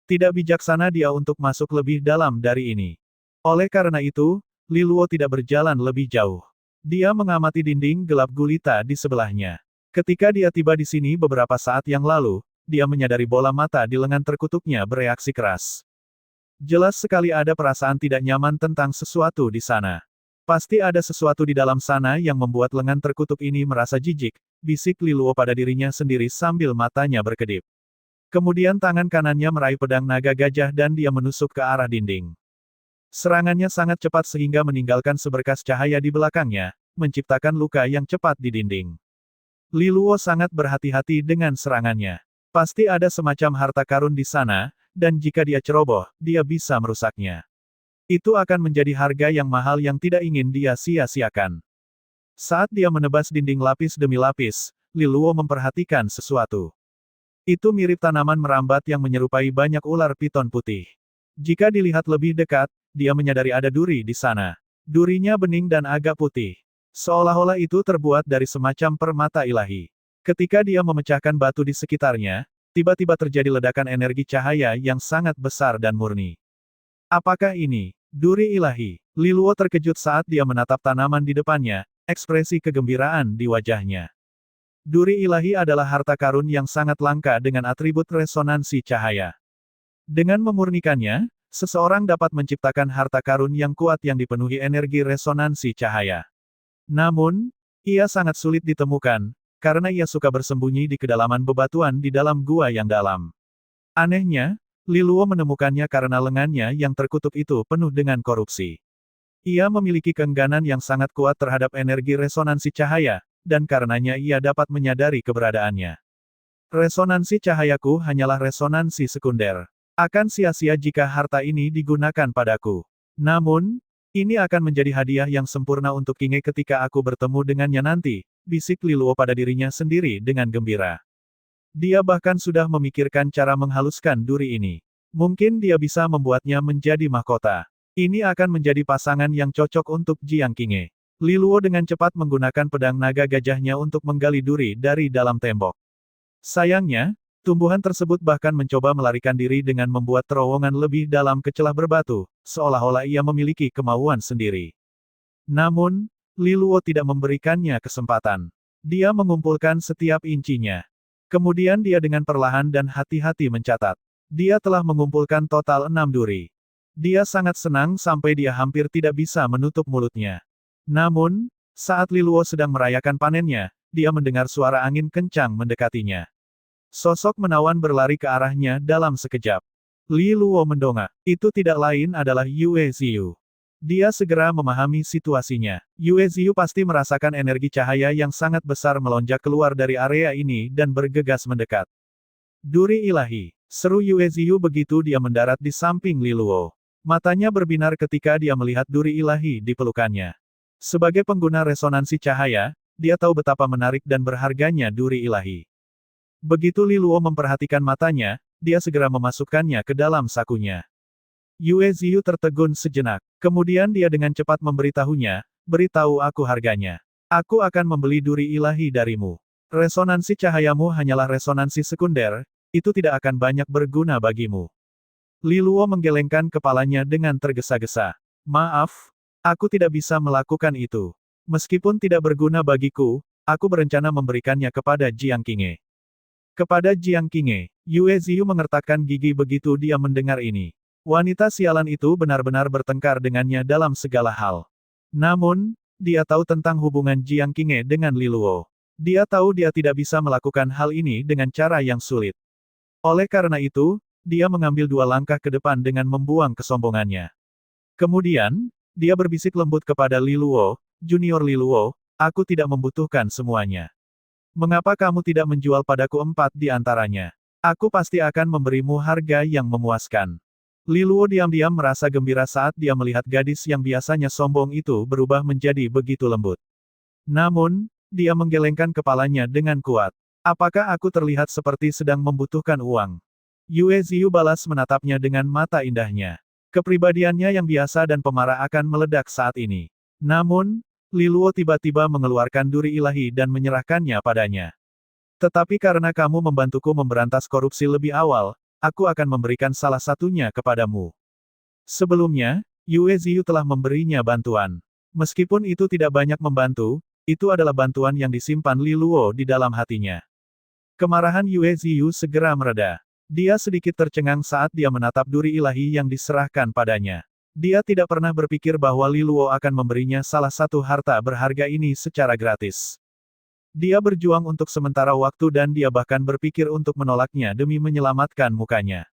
Tidak bijaksana dia untuk masuk lebih dalam dari ini. Oleh karena itu, Li Luo tidak berjalan lebih jauh. Dia mengamati dinding gelap gulita di sebelahnya. Ketika dia tiba di sini beberapa saat yang lalu, dia menyadari bola mata di lengan terkutuknya bereaksi keras. Jelas sekali ada perasaan tidak nyaman tentang sesuatu di sana. Pasti ada sesuatu di dalam sana yang membuat lengan terkutuk ini merasa jijik, bisik Li Luo pada dirinya sendiri sambil matanya berkedip. Kemudian tangan kanannya meraih pedang naga gajah dan dia menusuk ke arah dinding. Serangannya sangat cepat sehingga meninggalkan seberkas cahaya di belakangnya, menciptakan luka yang cepat di dinding. Li Luo sangat berhati-hati dengan serangannya. Pasti ada semacam harta karun di sana, dan jika dia ceroboh, dia bisa merusaknya. Itu akan menjadi harga yang mahal yang tidak ingin dia sia-siakan. Saat dia menebas dinding lapis demi lapis, Li Luo memperhatikan sesuatu. Itu mirip tanaman merambat yang menyerupai banyak ular piton putih. Jika dilihat lebih dekat, dia menyadari ada duri di sana. Durinya bening dan agak putih. Seolah-olah itu terbuat dari semacam permata ilahi. Ketika dia memecahkan batu di sekitarnya, tiba-tiba terjadi ledakan energi cahaya yang sangat besar dan murni. Apakah ini duri ilahi? Li Luo terkejut saat dia menatap tanaman di depannya, ekspresi kegembiraan di wajahnya. Duri ilahi adalah harta karun yang sangat langka dengan atribut resonansi cahaya. Dengan memurnikannya, seseorang dapat menciptakan harta karun yang kuat yang dipenuhi energi resonansi cahaya. Namun, ia sangat sulit ditemukan, karena ia suka bersembunyi di kedalaman bebatuan di dalam gua yang dalam. Anehnya, Li Luo menemukannya karena lengannya yang terkutuk itu penuh dengan korupsi. Ia memiliki keengganan yang sangat kuat terhadap energi resonansi cahaya, dan karenanya ia dapat menyadari keberadaannya. Resonansi cahayaku hanyalah resonansi sekunder. Akan sia-sia jika harta ini digunakan padaku. Namun, ini akan menjadi hadiah yang sempurna untuk Kinge ketika aku bertemu dengannya nanti, bisik Li Luo pada dirinya sendiri dengan gembira. Dia bahkan sudah memikirkan cara menghaluskan duri ini. Mungkin dia bisa membuatnya menjadi mahkota. Ini akan menjadi pasangan yang cocok untuk Jiang Kinge. Li Luo dengan cepat menggunakan pedang naga gajahnya untuk menggali duri dari dalam tembok. Sayangnya, tumbuhan tersebut bahkan mencoba melarikan diri dengan membuat terowongan lebih dalam ke celah berbatu, seolah-olah ia memiliki kemauan sendiri. Namun, Li Luo tidak memberikannya kesempatan. Dia mengumpulkan setiap incinya. Kemudian dia dengan perlahan dan hati-hati mencatat. Dia telah mengumpulkan total 6 duri. Dia sangat senang sampai dia hampir tidak bisa menutup mulutnya. Namun, saat Li Luo sedang merayakan panennya, dia mendengar suara angin kencang mendekatinya. Sosok menawan berlari ke arahnya dalam sekejap. Li Luo mendongak. Itu tidak lain adalah Yue Ziyu. Dia segera memahami situasinya. Yue Ziyu pasti merasakan energi cahaya yang sangat besar melonjak keluar dari area ini dan bergegas mendekat. Duri ilahi. Seru Yue Ziyu begitu dia mendarat di samping Li Luo. Matanya berbinar ketika dia melihat duri ilahi di pelukannya. Sebagai pengguna resonansi cahaya, dia tahu betapa menarik dan berharganya duri ilahi. Begitu Li Luo memperhatikan matanya, dia segera memasukkannya ke dalam sakunya. Yue Ziyu tertegun sejenak. Kemudian dia dengan cepat memberitahunya, beritahu aku harganya. Aku akan membeli duri ilahi darimu. Resonansi cahayamu hanyalah resonansi sekunder, itu tidak akan banyak berguna bagimu. Li Luo menggelengkan kepalanya dengan tergesa-gesa. Maaf, aku tidak bisa melakukan itu. Meskipun tidak berguna bagiku, aku berencana memberikannya kepada Jiang Qinghe. Kepada Jiang Qinghe, Yue Ziyu mengertakkan gigi begitu dia mendengar ini. Wanita sialan itu benar-benar bertengkar dengannya dalam segala hal. Namun, dia tahu tentang hubungan Jiang Qinghe dengan Li Luo. Dia tahu dia tidak bisa melakukan hal ini dengan cara yang sulit. Oleh karena itu, dia mengambil 2 langkah ke depan dengan membuang kesombongannya. Kemudian, dia berbisik lembut kepada Li Luo, Junior Li Luo, aku tidak membutuhkan semuanya. Mengapa kamu tidak menjual padaku 4 di antaranya? Aku pasti akan memberimu harga yang memuaskan. Li Luo diam-diam merasa gembira saat dia melihat gadis yang biasanya sombong itu berubah menjadi begitu lembut. Namun, dia menggelengkan kepalanya dengan kuat. Apakah aku terlihat seperti sedang membutuhkan uang? Yue Ziyu balas menatapnya dengan mata indahnya. Kepribadiannya yang biasa dan pemarah akan meledak saat ini. Namun, Li Luo tiba-tiba mengeluarkan duri ilahi dan menyerahkannya padanya. Tetapi karena kamu membantuku memberantas korupsi lebih awal, aku akan memberikan salah satunya kepadamu. Sebelumnya, Yue Ziyu telah memberinya bantuan. Meskipun itu tidak banyak membantu, itu adalah bantuan yang disimpan Li Luo di dalam hatinya. Kemarahan Yue Ziyu segera mereda. Dia sedikit tercengang saat dia menatap duri ilahi yang diserahkan padanya. Dia tidak pernah berpikir bahwa Li Luo akan memberinya salah satu harta berharga ini secara gratis. Dia berjuang untuk sementara waktu dan dia bahkan berpikir untuk menolaknya demi menyelamatkan mukanya.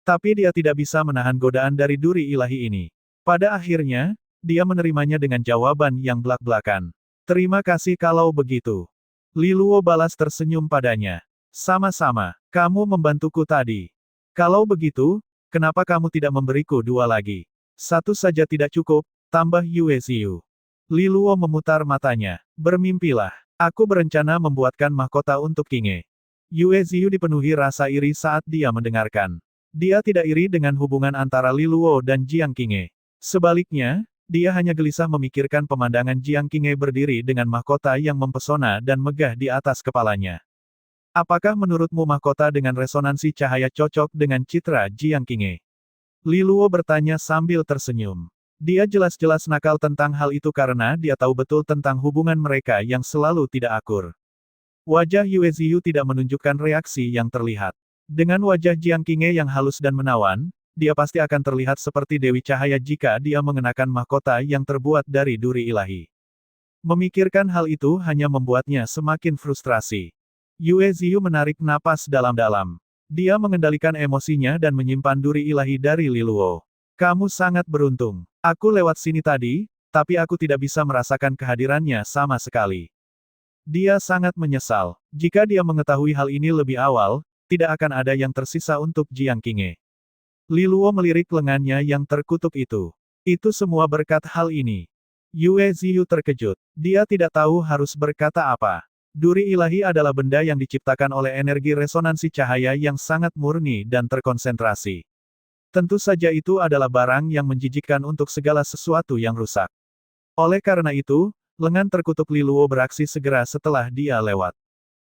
Tapi dia tidak bisa menahan godaan dari duri ilahi ini. Pada akhirnya, dia menerimanya dengan jawaban yang belak-belakan. Terima kasih kalau begitu. Li Luo balas tersenyum padanya. Sama-sama, kamu membantuku tadi. Kalau begitu, kenapa kamu tidak memberiku 2 lagi? 1 saja tidak cukup, tambah Yue Ziyu. Li Luo memutar matanya. Bermimpilah. Aku berencana membuatkan mahkota untuk Qinghe. Yue Ziyu dipenuhi rasa iri saat dia mendengarkan. Dia tidak iri dengan hubungan antara Li Luo dan Jiang Qinghe. Sebaliknya, dia hanya gelisah memikirkan pemandangan Jiang Qinghe berdiri dengan mahkota yang mempesona dan megah di atas kepalanya. Apakah menurutmu mahkota dengan resonansi cahaya cocok dengan citra Jiang Qinghe? Li Luo bertanya sambil tersenyum. Dia jelas-jelas nakal tentang hal itu karena dia tahu betul tentang hubungan mereka yang selalu tidak akur. Wajah Yue Ziyu tidak menunjukkan reaksi yang terlihat. Dengan wajah Jiang Qinghe yang halus dan menawan, dia pasti akan terlihat seperti Dewi Cahaya jika dia mengenakan mahkota yang terbuat dari duri ilahi. Memikirkan hal itu hanya membuatnya semakin frustrasi. Yue Ziyu menarik napas dalam-dalam. Dia mengendalikan emosinya dan menyimpan duri ilahi dari Li Luo. Kamu sangat beruntung. Aku lewat sini tadi, tapi aku tidak bisa merasakan kehadirannya sama sekali. Dia sangat menyesal. Jika dia mengetahui hal ini lebih awal, tidak akan ada yang tersisa untuk Jiang Qinghe. Li Luo melirik lengannya yang terkutuk itu. Itu semua berkat hal ini. Yue Ziyu terkejut. Dia tidak tahu harus berkata apa. Duri ilahi adalah benda yang diciptakan oleh energi resonansi cahaya yang sangat murni dan terkonsentrasi. Tentu saja itu adalah barang yang menjijikkan untuk segala sesuatu yang rusak. Oleh karena itu, lengan terkutuk Li Luo beraksi segera setelah dia lewat.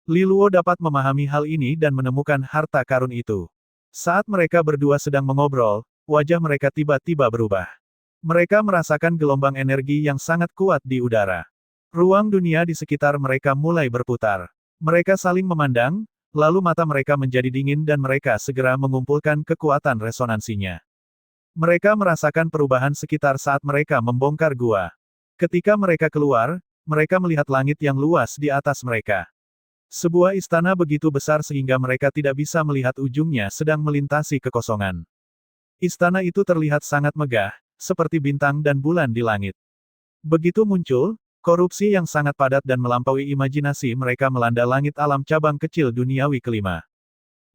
Li Luo dapat memahami hal ini dan menemukan harta karun itu. Saat mereka berdua sedang mengobrol, wajah mereka tiba-tiba berubah. Mereka merasakan gelombang energi yang sangat kuat di udara. Ruang dunia di sekitar mereka mulai berputar. Mereka saling memandang, lalu mata mereka menjadi dingin dan mereka segera mengumpulkan kekuatan resonansinya. Mereka merasakan perubahan sekitar saat mereka membongkar gua. Ketika mereka keluar, mereka melihat langit yang luas di atas mereka. Sebuah istana begitu besar sehingga mereka tidak bisa melihat ujungnya sedang melintasi kekosongan. Istana itu terlihat sangat megah, seperti bintang dan bulan di langit. Begitu muncul, korupsi yang sangat padat dan melampaui imajinasi mereka melanda langit alam cabang kecil duniawi kelima.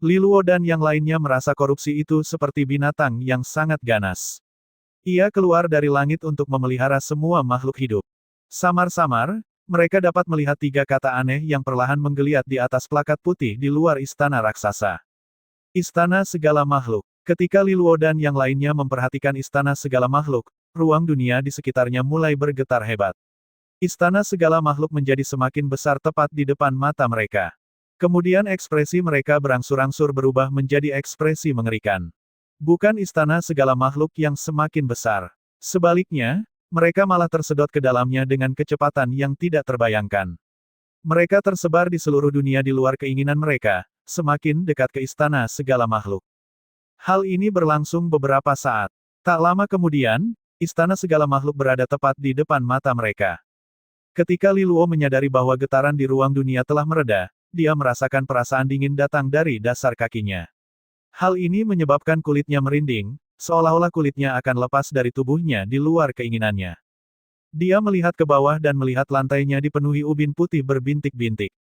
Li Luo dan yang lainnya merasa korupsi itu seperti binatang yang sangat ganas. Ia keluar dari langit untuk memelihara semua makhluk hidup. Samar-samar, mereka dapat melihat tiga kata aneh yang perlahan menggeliat di atas plakat putih di luar istana raksasa. Istana segala makhluk. Ketika Li Luo dan yang lainnya memperhatikan istana segala makhluk, ruang dunia di sekitarnya mulai bergetar hebat. Istana segala makhluk menjadi semakin besar tepat di depan mata mereka. Kemudian ekspresi mereka berangsur-angsur berubah menjadi ekspresi mengerikan. Bukan istana segala makhluk yang semakin besar. Sebaliknya, mereka malah tersedot ke dalamnya dengan kecepatan yang tidak terbayangkan. Mereka tersebar di seluruh dunia di luar keinginan mereka, semakin dekat ke istana segala makhluk. Hal ini berlangsung beberapa saat. Tak lama kemudian, istana segala makhluk berada tepat di depan mata mereka. Ketika Li Luo menyadari bahwa getaran di ruang dunia telah mereda, dia merasakan perasaan dingin datang dari dasar kakinya. Hal ini menyebabkan kulitnya merinding, seolah-olah kulitnya akan lepas dari tubuhnya di luar keinginannya. Dia melihat ke bawah dan melihat lantainya dipenuhi ubin putih berbintik-bintik.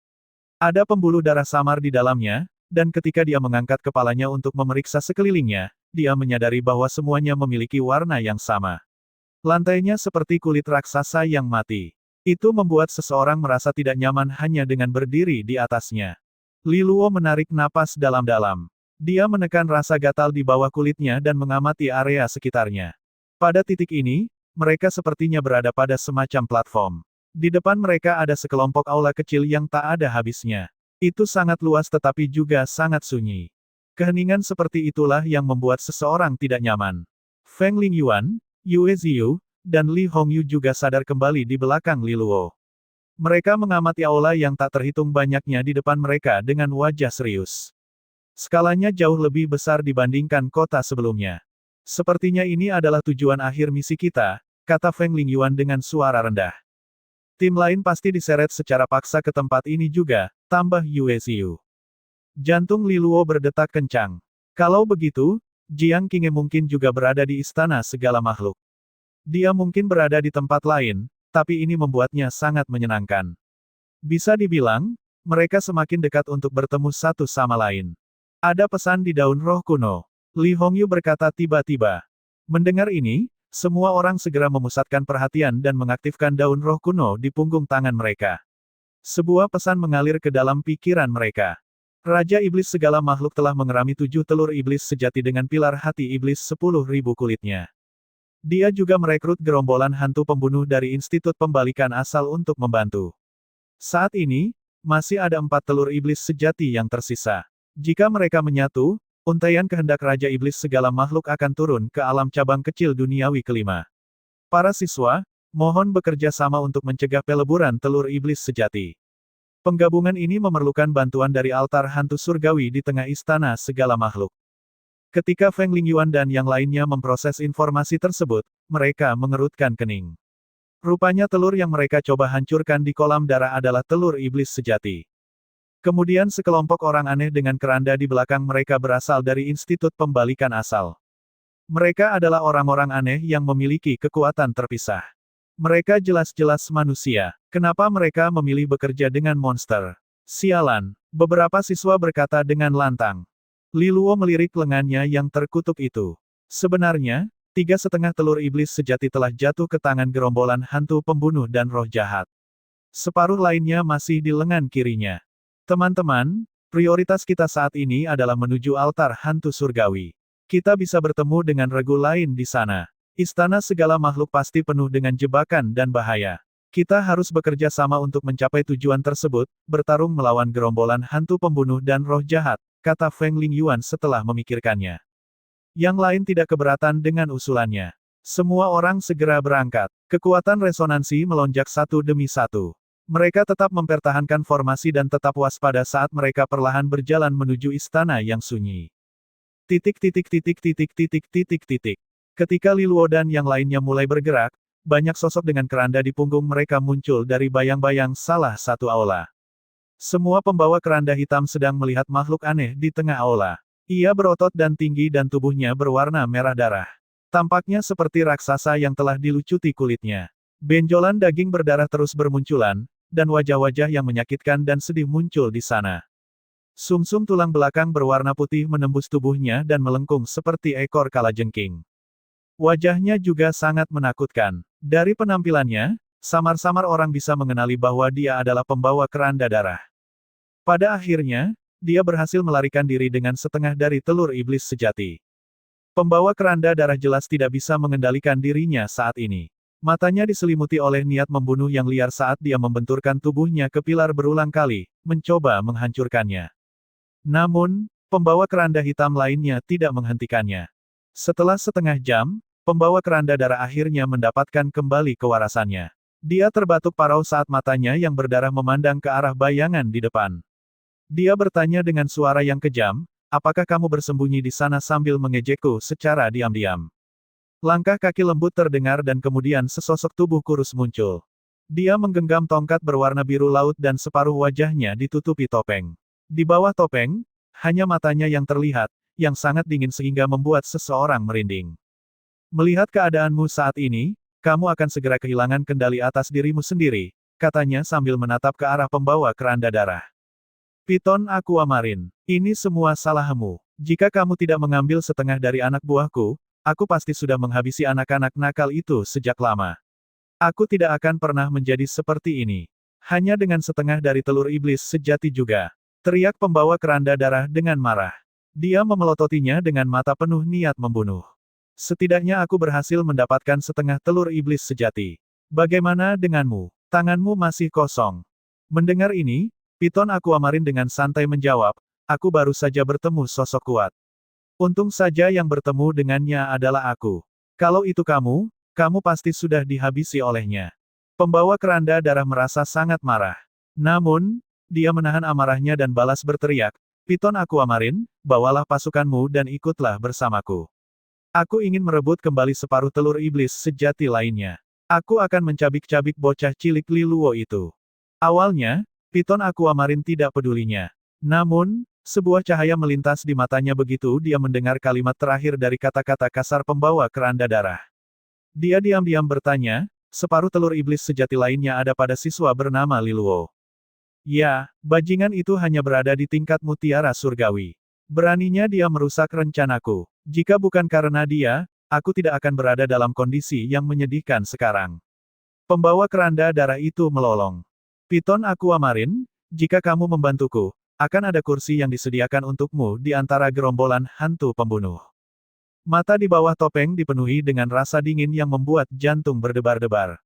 Ada pembuluh darah samar di dalamnya, dan ketika dia mengangkat kepalanya untuk memeriksa sekelilingnya, dia menyadari bahwa semuanya memiliki warna yang sama. Lantainya seperti kulit raksasa yang mati. Itu membuat seseorang merasa tidak nyaman hanya dengan berdiri di atasnya. Li Luo menarik napas dalam-dalam. Dia menekan rasa gatal di bawah kulitnya dan mengamati area sekitarnya. Pada titik ini, mereka sepertinya berada pada semacam platform. Di depan mereka ada sekelompok aula kecil yang tak ada habisnya. Itu sangat luas tetapi juga sangat sunyi. Keheningan seperti itulah yang membuat seseorang tidak nyaman. Feng Lingyuan, Yue Ziyu, dan Li Hongyu juga sadar kembali di belakang Li Luo. Mereka mengamati aula yang tak terhitung banyaknya di depan mereka dengan wajah serius. Skalanya jauh lebih besar dibandingkan kota sebelumnya. Sepertinya ini adalah tujuan akhir misi kita, kata Feng Lingyuan dengan suara rendah. Tim lain pasti diseret secara paksa ke tempat ini juga, tambah Yue Ziyu. Jantung Li Luo berdetak kencang. Kalau begitu, Jiang Qinghe mungkin juga berada di istana segala makhluk. Dia mungkin berada di tempat lain, tapi ini membuatnya sangat menyenangkan. Bisa dibilang, mereka semakin dekat untuk bertemu satu sama lain. Ada pesan di daun roh kuno. Li Hongyu berkata tiba-tiba. Mendengar ini, semua orang segera memusatkan perhatian dan mengaktifkan daun roh kuno di punggung tangan mereka. Sebuah pesan mengalir ke dalam pikiran mereka. Raja Iblis segala makhluk telah mengerami 7 telur iblis sejati dengan pilar hati iblis 10.000 kulitnya. Dia juga merekrut gerombolan hantu pembunuh dari Institut Pembalikan Asal untuk membantu. Saat ini, masih ada 4 telur iblis sejati yang tersisa. Jika mereka menyatu, untaian kehendak Raja Iblis segala makhluk akan turun ke alam cabang kecil duniawi kelima. Para siswa, mohon bekerja sama untuk mencegah peleburan telur iblis sejati. Penggabungan ini memerlukan bantuan dari altar hantu surgawi di tengah istana segala makhluk. Ketika Feng Lingyuan dan yang lainnya memproses informasi tersebut, mereka mengerutkan kening. Rupanya telur yang mereka coba hancurkan di kolam darah adalah telur iblis sejati. Kemudian sekelompok orang aneh dengan keranda di belakang mereka berasal dari Institut Pembalikan Asal. Mereka adalah orang-orang aneh yang memiliki kekuatan terpisah. Mereka jelas-jelas manusia. Kenapa mereka memilih bekerja dengan monster? Sialan, beberapa siswa berkata dengan lantang. Li Luo melirik lengannya yang terkutuk itu. Sebenarnya, 3,5 telur iblis sejati telah jatuh ke tangan gerombolan hantu pembunuh dan roh jahat. Separuh lainnya masih di lengan kirinya. Teman-teman, prioritas kita saat ini adalah menuju altar hantu surgawi. Kita bisa bertemu dengan regu lain di sana. Istana segala makhluk pasti penuh dengan jebakan dan bahaya. Kita harus bekerja sama untuk mencapai tujuan tersebut, bertarung melawan gerombolan hantu pembunuh dan roh jahat, kata Feng Lingyuan setelah memikirkannya. Yang lain tidak keberatan dengan usulannya. Semua orang segera berangkat. Kekuatan resonansi melonjak satu demi satu. Mereka tetap mempertahankan formasi dan tetap waspada saat mereka perlahan berjalan menuju istana yang sunyi. Ketika Li Luo dan yang lainnya mulai bergerak, banyak sosok dengan keranda di punggung mereka muncul dari bayang-bayang salah satu aula. Semua pembawa keranda hitam sedang melihat makhluk aneh di tengah aula. Ia berotot dan tinggi dan tubuhnya berwarna merah darah. Tampaknya seperti raksasa yang telah dilucuti kulitnya. Benjolan daging berdarah terus bermunculan, dan wajah-wajah yang menyakitkan dan sedih muncul di sana. Sumsum tulang belakang berwarna putih menembus tubuhnya dan melengkung seperti ekor kalajengking. Wajahnya juga sangat menakutkan. Dari penampilannya, samar-samar orang bisa mengenali bahwa dia adalah pembawa keranda darah. Pada akhirnya, dia berhasil melarikan diri dengan setengah dari telur iblis sejati. Pembawa keranda darah jelas tidak bisa mengendalikan dirinya saat ini. Matanya diselimuti oleh niat membunuh yang liar saat dia membenturkan tubuhnya ke pilar berulang kali, mencoba menghancurkannya. Namun, pembawa keranda hitam lainnya tidak menghentikannya. Setelah setengah jam, pembawa keranda darah akhirnya mendapatkan kembali kewarasannya. Dia terbatuk parau saat matanya yang berdarah memandang ke arah bayangan di depan. Dia bertanya dengan suara yang kejam, apakah kamu bersembunyi di sana sambil mengejekku secara diam-diam? Langkah kaki lembut terdengar dan kemudian sesosok tubuh kurus muncul. Dia menggenggam tongkat berwarna biru laut dan separuh wajahnya ditutupi topeng. Di bawah topeng, hanya matanya yang terlihat, yang sangat dingin sehingga membuat seseorang merinding. Melihat keadaanmu saat ini, kamu akan segera kehilangan kendali atas dirimu sendiri, katanya sambil menatap ke arah pembawa keranda darah. Piton Aquamarine, ini semua salahmu. Jika kamu tidak mengambil setengah dari anak buahku, aku pasti sudah menghabisi anak-anak nakal itu sejak lama. Aku tidak akan pernah menjadi seperti ini. Hanya dengan setengah dari telur iblis sejati juga. Teriak pembawa keranda darah dengan marah. Dia memelototinya dengan mata penuh niat membunuh. Setidaknya aku berhasil mendapatkan setengah telur iblis sejati. Bagaimana denganmu? Tanganmu masih kosong. Mendengar ini, Piton Aquamarine dengan santai menjawab, aku baru saja bertemu sosok kuat. Untung saja yang bertemu dengannya adalah aku. Kalau itu kamu pasti sudah dihabisi olehnya. Pembawa keranda darah merasa sangat marah. Namun, dia menahan amarahnya dan balas berteriak, Piton Aquamarine, bawalah pasukanmu dan ikutlah bersamaku. Aku ingin merebut kembali separuh telur iblis sejati lainnya. Aku akan mencabik-cabik bocah cilik Liluo itu. Awalnya, Piton Aquamarine tidak pedulinya. Namun, sebuah cahaya melintas di matanya begitu dia mendengar kalimat terakhir dari kata-kata kasar pembawa keranda darah. Dia diam-diam bertanya, separuh telur iblis sejati lainnya ada pada siswa bernama Liluo. Ya, bajingan itu hanya berada di tingkat mutiara surgawi. Beraninya dia merusak rencanaku. Jika bukan karena dia, aku tidak akan berada dalam kondisi yang menyedihkan sekarang. Pembawa keranda darah itu melolong. Piton Aquamarine, jika kamu membantuku, akan ada kursi yang disediakan untukmu di antara gerombolan hantu pembunuh. Mata di bawah topeng dipenuhi dengan rasa dingin yang membuat jantung berdebar-debar.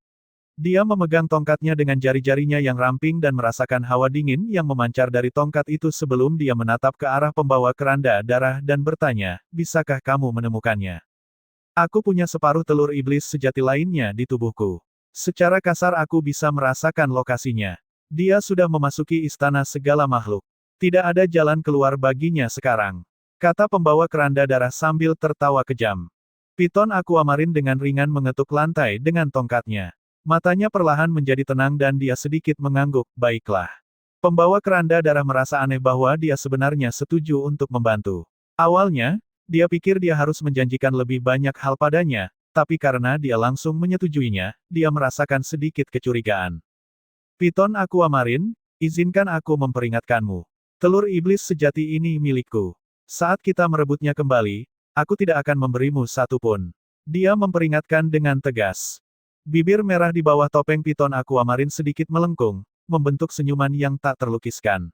Dia memegang tongkatnya dengan jari-jarinya yang ramping dan merasakan hawa dingin yang memancar dari tongkat itu sebelum dia menatap ke arah pembawa keranda darah dan bertanya, bisakah kamu menemukannya? Aku punya separuh telur iblis sejati lainnya di tubuhku. Secara kasar aku bisa merasakan lokasinya. Dia sudah memasuki istana segala makhluk. Tidak ada jalan keluar baginya sekarang. Kata pembawa keranda darah sambil tertawa kejam. Piton Aquamarine dengan ringan mengetuk lantai dengan tongkatnya. Matanya perlahan menjadi tenang dan dia sedikit mengangguk, baiklah. Pembawa keranda darah merasa aneh bahwa dia sebenarnya setuju untuk membantu. Awalnya, dia pikir dia harus menjanjikan lebih banyak hal padanya, tapi karena dia langsung menyetujuinya, dia merasakan sedikit kecurigaan. Piton Aquamarine, izinkan aku memperingatkanmu. Telur iblis sejati ini milikku. Saat kita merebutnya kembali, aku tidak akan memberimu satu pun. Dia memperingatkan dengan tegas. Bibir merah di bawah topeng Piton Aquamarine sedikit melengkung, membentuk senyuman yang tak terlukiskan.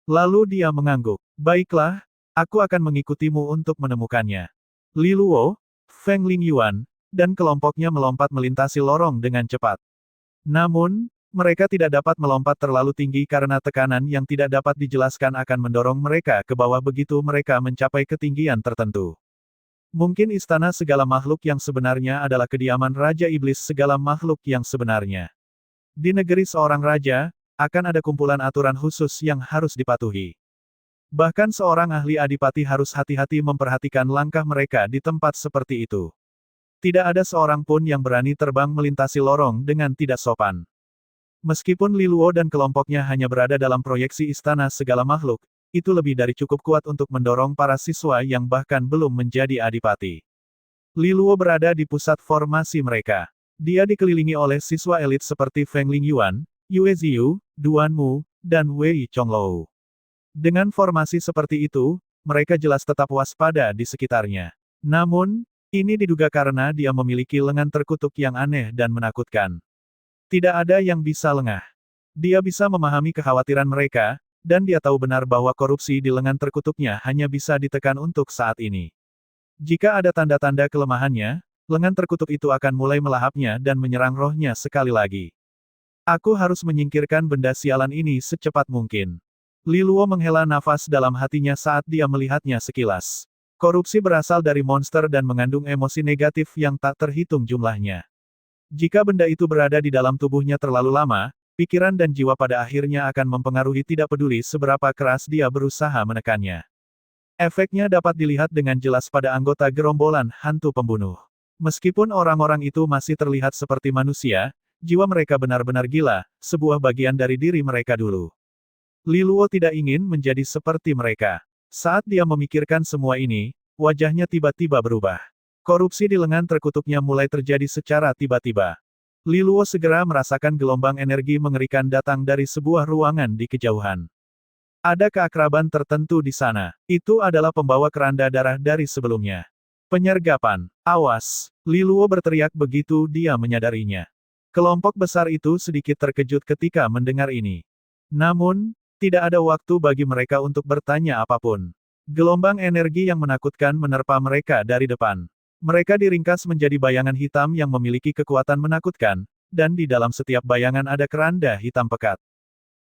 Lalu dia mengangguk. Baiklah, aku akan mengikutimu untuk menemukannya. Liluo, Feng Lingyuan, dan kelompoknya melompat melintasi lorong dengan cepat. Namun, mereka tidak dapat melompat terlalu tinggi karena tekanan yang tidak dapat dijelaskan akan mendorong mereka ke bawah begitu mereka mencapai ketinggian tertentu. Mungkin istana segala makhluk yang sebenarnya adalah kediaman Raja Iblis segala makhluk yang sebenarnya. Di negeri seorang raja, akan ada kumpulan aturan khusus yang harus dipatuhi. Bahkan seorang ahli adipati harus hati-hati memperhatikan langkah mereka di tempat seperti itu. Tidak ada seorang pun yang berani terbang melintasi lorong dengan tidak sopan. Meskipun Liluo dan kelompoknya hanya berada dalam proyeksi istana segala makhluk, itu lebih dari cukup kuat untuk mendorong para siswa yang bahkan belum menjadi adipati. Li Luo berada di pusat formasi mereka. Dia dikelilingi oleh siswa elit seperti Feng Lingyuan, Yue Ziyu, Duan Mu, dan Wei Chonglou. Dengan formasi seperti itu, mereka jelas tetap waspada di sekitarnya. Namun, ini diduga karena dia memiliki lengan terkutuk yang aneh dan menakutkan. Tidak ada yang bisa lengah. Dia bisa memahami kekhawatiran mereka, dan dia tahu benar bahwa korupsi di lengan terkutuknya hanya bisa ditekan untuk saat ini. Jika ada tanda-tanda kelemahannya, lengan terkutuk itu akan mulai melahapnya dan menyerang rohnya sekali lagi. Aku harus menyingkirkan benda sialan ini secepat mungkin. Li Luo menghela nafas dalam hatinya saat dia melihatnya sekilas. Korupsi berasal dari monster dan mengandung emosi negatif yang tak terhitung jumlahnya. Jika benda itu berada di dalam tubuhnya terlalu lama, pikiran dan jiwa pada akhirnya akan mempengaruhi tidak peduli seberapa keras dia berusaha menekannya. Efeknya dapat dilihat dengan jelas pada anggota gerombolan hantu pembunuh. Meskipun orang-orang itu masih terlihat seperti manusia, jiwa mereka benar-benar gila, sebuah bagian dari diri mereka dulu. Li Luo tidak ingin menjadi seperti mereka. Saat dia memikirkan semua ini, wajahnya tiba-tiba berubah. Korupsi di lengan terkutuknya mulai terjadi secara tiba-tiba. Li Luo segera merasakan gelombang energi mengerikan datang dari sebuah ruangan di kejauhan. Ada keakraban tertentu di sana. Itu adalah pembawa keranda darah dari sebelumnya. Penyergapan. Awas! Li Luo berteriak begitu dia menyadarinya. Kelompok besar itu sedikit terkejut ketika mendengar ini. Namun, tidak ada waktu bagi mereka untuk bertanya apapun. Gelombang energi yang menakutkan menerpa mereka dari depan. Mereka diringkas menjadi bayangan hitam yang memiliki kekuatan menakutkan, dan di dalam setiap bayangan ada keranda hitam pekat.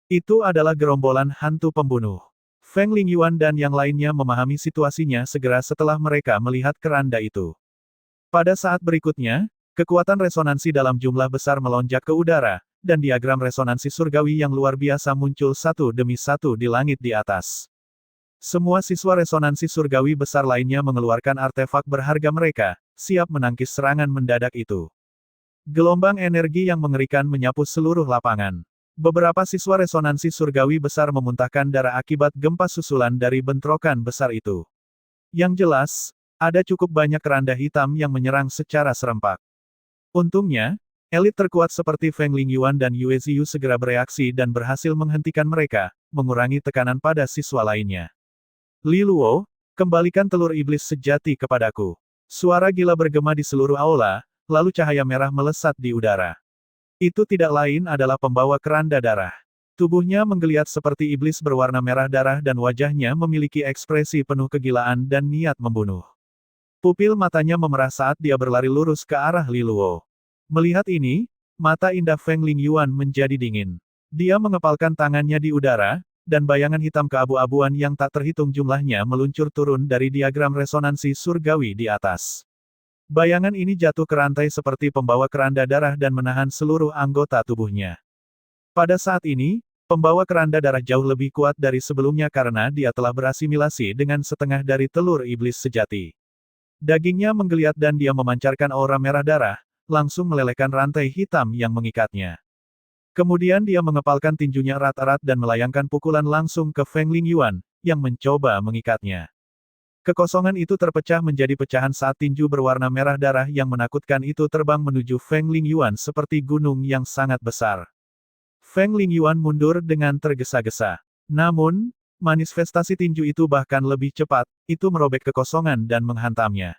Itu adalah gerombolan hantu pembunuh. Feng Lingyuan dan yang lainnya memahami situasinya segera setelah mereka melihat keranda itu. Pada saat berikutnya, kekuatan resonansi dalam jumlah besar melonjak ke udara, dan diagram resonansi surgawi yang luar biasa muncul satu demi satu di langit di atas. Semua siswa resonansi surgawi besar lainnya mengeluarkan artefak berharga mereka, siap menangkis serangan mendadak itu. Gelombang energi yang mengerikan menyapu seluruh lapangan. Beberapa siswa resonansi surgawi besar memuntahkan darah akibat gempa susulan dari bentrokan besar itu. Yang jelas, ada cukup banyak keranda hitam yang menyerang secara serempak. Untungnya, elit terkuat seperti Feng Lingyuan dan Yue Ziyu segera bereaksi dan berhasil menghentikan mereka, mengurangi tekanan pada siswa lainnya. Li Luo, kembalikan telur iblis sejati kepadaku. Suara gila bergema di seluruh aula, lalu cahaya merah melesat di udara. Itu tidak lain adalah pembawa keranda darah. Tubuhnya menggeliat seperti iblis berwarna merah darah dan wajahnya memiliki ekspresi penuh kegilaan dan niat membunuh. Pupil matanya memerah saat dia berlari lurus ke arah Li Luo. Melihat ini, mata indah Feng Lingyuan menjadi dingin. Dia mengepalkan tangannya di udara, dan bayangan hitam keabu-abuan yang tak terhitung jumlahnya meluncur turun dari diagram resonansi surgawi di atas. Bayangan ini jatuh ke rantai seperti pembawa keranda darah dan menahan seluruh anggota tubuhnya. Pada saat ini, pembawa keranda darah jauh lebih kuat dari sebelumnya karena dia telah berasimilasi dengan setengah dari telur iblis sejati. Dagingnya menggeliat dan dia memancarkan aura merah darah, langsung melelehkan rantai hitam yang mengikatnya. Kemudian dia mengepalkan tinjunya erat-erat dan melayangkan pukulan langsung ke Feng Lingyuan, yang mencoba mengikatnya. Kekosongan itu terpecah menjadi pecahan saat tinju berwarna merah darah yang menakutkan itu terbang menuju Feng Lingyuan seperti gunung yang sangat besar. Feng Lingyuan mundur dengan tergesa-gesa. Namun, manifestasi tinju itu bahkan lebih cepat, itu merobek kekosongan dan menghantamnya.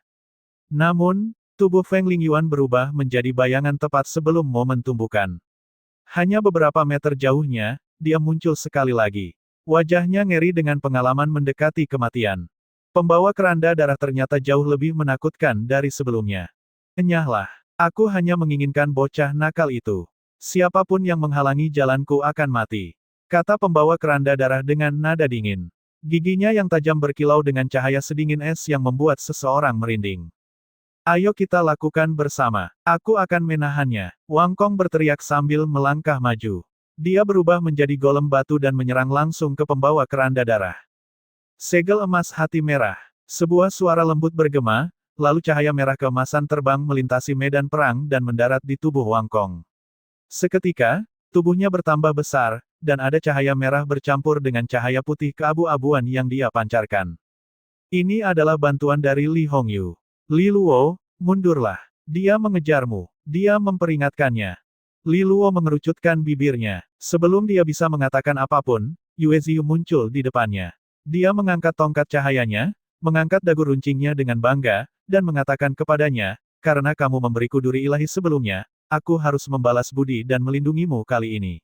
Namun, tubuh Feng Lingyuan berubah menjadi bayangan tepat sebelum momen tumbukan. Hanya beberapa meter jauhnya, dia muncul sekali lagi. Wajahnya ngeri dengan pengalaman mendekati kematian. Pembawa keranda darah ternyata jauh lebih menakutkan dari sebelumnya. Enyahlah. Aku hanya menginginkan bocah nakal itu. Siapapun yang menghalangi jalanku akan mati. Kata pembawa keranda darah dengan nada dingin. Giginya yang tajam berkilau dengan cahaya sedingin es yang membuat seseorang merinding. Ayo kita lakukan bersama. Aku akan menahannya. Wang Kong berteriak sambil melangkah maju. Dia berubah menjadi golem batu dan menyerang langsung ke pembawa keranda darah. Segel emas hati merah. Sebuah suara lembut bergema, lalu cahaya merah keemasan terbang melintasi medan perang dan mendarat di tubuh Wang Kong. Seketika, tubuhnya bertambah besar, dan ada cahaya merah bercampur dengan cahaya putih keabu-abuan yang dia pancarkan. Ini adalah bantuan dari Li Hongyu. Li Luo, mundurlah. Dia mengejarmu. Dia memperingatkannya. Li Luo mengerucutkan bibirnya. Sebelum dia bisa mengatakan apapun, Yue Ziyu muncul di depannya. Dia mengangkat tongkat cahayanya, mengangkat dagu runcingnya dengan bangga, dan mengatakan kepadanya, karena kamu memberiku duri ilahi sebelumnya, aku harus membalas budi dan melindungimu kali ini.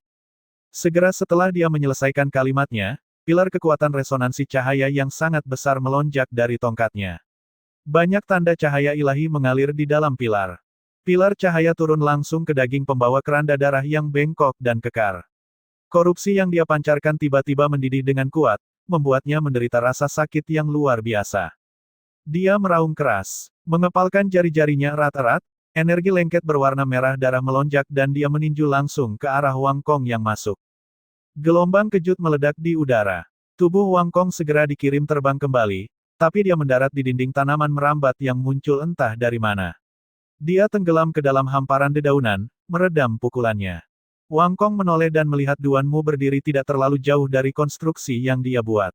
Segera setelah dia menyelesaikan kalimatnya, pilar kekuatan resonansi cahaya yang sangat besar melonjak dari tongkatnya. Banyak tanda cahaya ilahi mengalir di dalam pilar. Pilar cahaya turun langsung ke daging pembawa keranda darah yang bengkok dan kekar. Korupsi yang dia pancarkan tiba-tiba mendidih dengan kuat, membuatnya menderita rasa sakit yang luar biasa. Dia meraung keras, mengepalkan jari-jarinya erat-erat, energi lengket berwarna merah darah melonjak dan dia meninju langsung ke arah Wang Kong yang masuk. Gelombang kejut meledak di udara. Tubuh Wang Kong segera dikirim terbang kembali, tapi dia mendarat di dinding tanaman merambat yang muncul entah dari mana. Dia tenggelam ke dalam hamparan dedaunan, meredam pukulannya. Wang Kong menoleh dan melihat Duanmu berdiri tidak terlalu jauh dari konstruksi yang dia buat.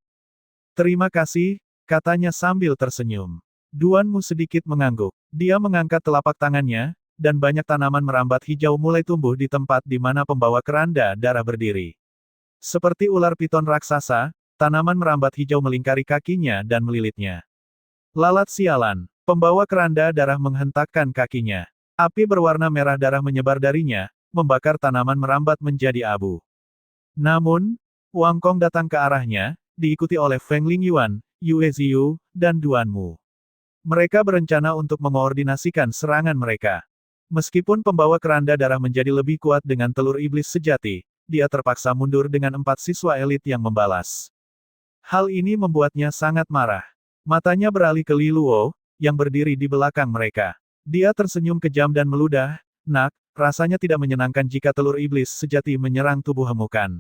Terima kasih, katanya sambil tersenyum. Duanmu sedikit mengangguk. Dia mengangkat telapak tangannya, dan banyak tanaman merambat hijau mulai tumbuh di tempat di mana pembawa keranda darah berdiri. Seperti ular piton raksasa, tanaman merambat hijau melingkari kakinya dan melilitnya. Lalat sialan, pembawa keranda darah menghentakkan kakinya. Api berwarna merah darah menyebar darinya, membakar tanaman merambat menjadi abu. Namun, Wang Kong datang ke arahnya, diikuti oleh Feng Lingyuan, Yue Ziyu, dan Duanmu. Mereka berencana untuk mengoordinasikan serangan mereka. Meskipun pembawa keranda darah menjadi lebih kuat dengan telur iblis sejati, dia terpaksa mundur dengan 4 siswa elit yang membalas. Hal ini membuatnya sangat marah. Matanya beralih ke Li Luo, yang berdiri di belakang mereka. Dia tersenyum kejam dan meludah, "Nak, rasanya tidak menyenangkan jika telur iblis sejati menyerang tubuh Hemukan.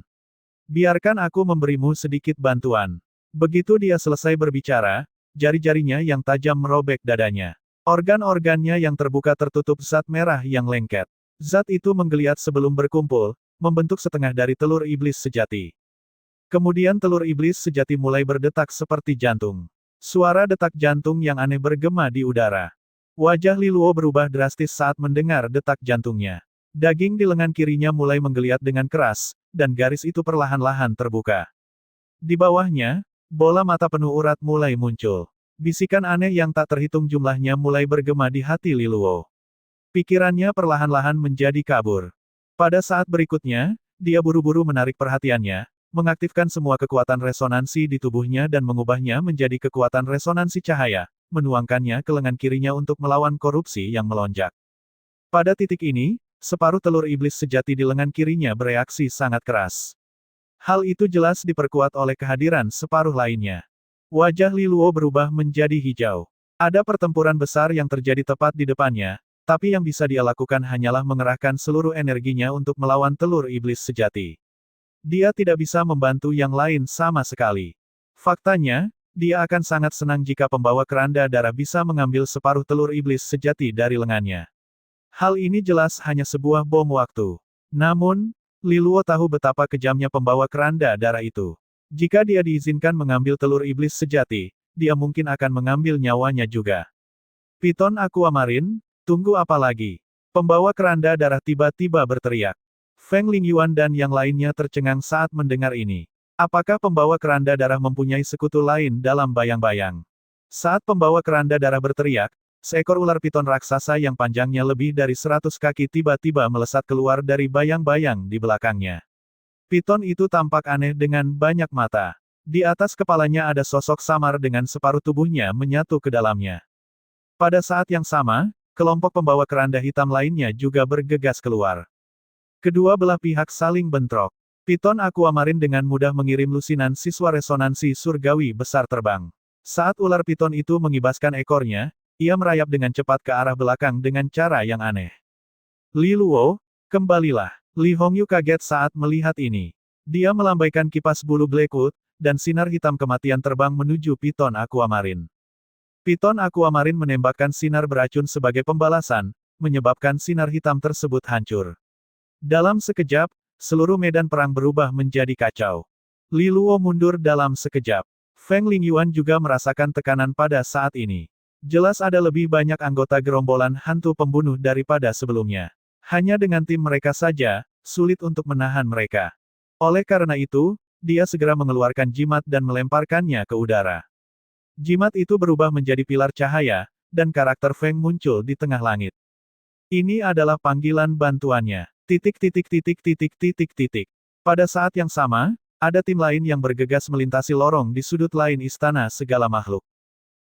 Biarkan aku memberimu sedikit bantuan." Begitu dia selesai berbicara, jari-jarinya yang tajam merobek dadanya. Organ-organnya yang terbuka tertutup zat merah yang lengket. Zat itu menggeliat sebelum berkumpul, membentuk setengah dari telur iblis sejati. Kemudian telur iblis sejati mulai berdetak seperti jantung. Suara detak jantung yang aneh bergema di udara. Wajah Li Luo berubah drastis saat mendengar detak jantungnya. Daging di lengan kirinya mulai menggeliat dengan keras, dan garis itu perlahan-lahan terbuka. Di bawahnya, bola mata penuh urat mulai muncul. Bisikan aneh yang tak terhitung jumlahnya mulai bergema di hati Li Luo. Pikirannya perlahan-lahan menjadi kabur. Pada saat berikutnya, dia buru-buru menarik perhatiannya, mengaktifkan semua kekuatan resonansi di tubuhnya dan mengubahnya menjadi kekuatan resonansi cahaya, menuangkannya ke lengan kirinya untuk melawan korupsi yang melonjak. Pada titik ini, separuh telur iblis sejati di lengan kirinya bereaksi sangat keras. Hal itu jelas diperkuat oleh kehadiran separuh lainnya. Wajah Li Luo berubah menjadi hijau. Ada pertempuran besar yang terjadi tepat di depannya, tapi yang bisa dia lakukan hanyalah mengerahkan seluruh energinya untuk melawan telur iblis sejati. Dia tidak bisa membantu yang lain sama sekali. Faktanya, dia akan sangat senang jika pembawa keranda darah bisa mengambil separuh telur iblis sejati dari lengannya. Hal ini jelas hanya sebuah bom waktu. Namun, Li Luo tahu betapa kejamnya pembawa keranda darah itu. Jika dia diizinkan mengambil telur iblis sejati, dia mungkin akan mengambil nyawanya juga. Piton Aquamarine, tunggu apa lagi? Pembawa keranda darah tiba-tiba berteriak. Feng Lingyuan dan yang lainnya tercengang saat mendengar ini. Apakah pembawa keranda darah mempunyai sekutu lain dalam bayang-bayang? Saat pembawa keranda darah berteriak, seekor ular piton raksasa yang panjangnya lebih dari 100 kaki tiba-tiba melesat keluar dari bayang-bayang di belakangnya. Piton itu tampak aneh dengan banyak mata. Di atas kepalanya ada sosok samar dengan separuh tubuhnya menyatu ke dalamnya. Pada saat yang sama, kelompok pembawa keranda hitam lainnya juga bergegas keluar. Kedua belah pihak saling bentrok. Piton Aquamarine dengan mudah mengirim lusinan siswa resonansi surgawi besar terbang. Saat ular piton itu mengibaskan ekornya, ia merayap dengan cepat ke arah belakang dengan cara yang aneh. Li Luo, kembalilah. Li Hongyu kaget saat melihat ini. Dia melambaikan kipas bulu Blackwood, dan sinar hitam kematian terbang menuju Piton Aquamarine. Piton Aquamarine menembakkan sinar beracun sebagai pembalasan, menyebabkan sinar hitam tersebut hancur. Dalam sekejap, seluruh medan perang berubah menjadi kacau. Li Luo mundur dalam sekejap. Feng Lingyuan juga merasakan tekanan pada saat ini. Jelas ada lebih banyak anggota gerombolan hantu pembunuh daripada sebelumnya. Hanya dengan tim mereka saja, sulit untuk menahan mereka. Oleh karena itu, dia segera mengeluarkan jimat dan melemparkannya ke udara. Jimat itu berubah menjadi pilar cahaya, dan karakter Feng muncul di tengah langit. Ini adalah panggilan bantuannya. Pada saat yang sama, ada tim lain yang bergegas melintasi lorong di sudut lain istana segala makhluk.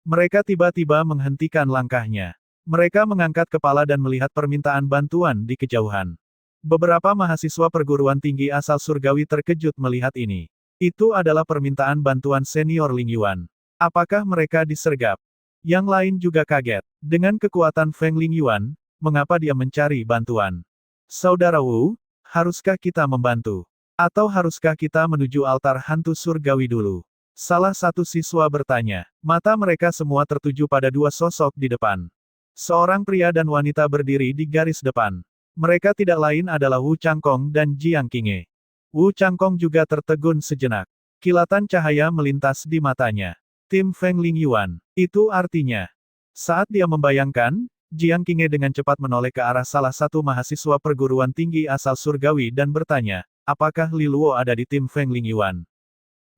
Mereka tiba-tiba menghentikan langkahnya. Mereka mengangkat kepala dan melihat permintaan bantuan di kejauhan. Beberapa mahasiswa perguruan tinggi asal surgawi terkejut melihat ini. Itu adalah permintaan bantuan senior Lingyuan. Apakah mereka disergap? Yang lain juga kaget. Dengan kekuatan Feng Lingyuan, mengapa dia mencari bantuan? Saudara Wu, haruskah kita membantu? Atau haruskah kita menuju altar hantu surgawi dulu? Salah satu siswa bertanya. Mata mereka semua tertuju pada dua sosok di depan. Seorang pria dan wanita berdiri di garis depan. Mereka tidak lain adalah Wu Changkong dan Jiang Qinghe. Wu Changkong juga tertegun sejenak. Kilatan cahaya melintas di matanya. Tim Feng Lingyuan. Itu artinya. Saat dia membayangkan, Jiang Qinghe dengan cepat menoleh ke arah salah satu mahasiswa perguruan tinggi asal surgawi dan bertanya, apakah Li Luo ada di tim Feng Lingyuan?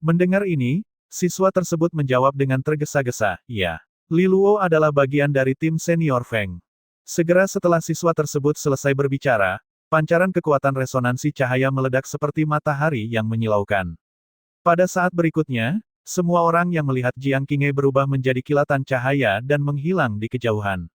Mendengar ini, siswa tersebut menjawab dengan tergesa-gesa, ya. Li Luo adalah bagian dari tim senior Feng. Segera setelah siswa tersebut selesai berbicara, pancaran kekuatan resonansi cahaya meledak seperti matahari yang menyilaukan. Pada saat berikutnya, semua orang yang melihat Jiang Qinghe berubah menjadi kilatan cahaya dan menghilang di kejauhan.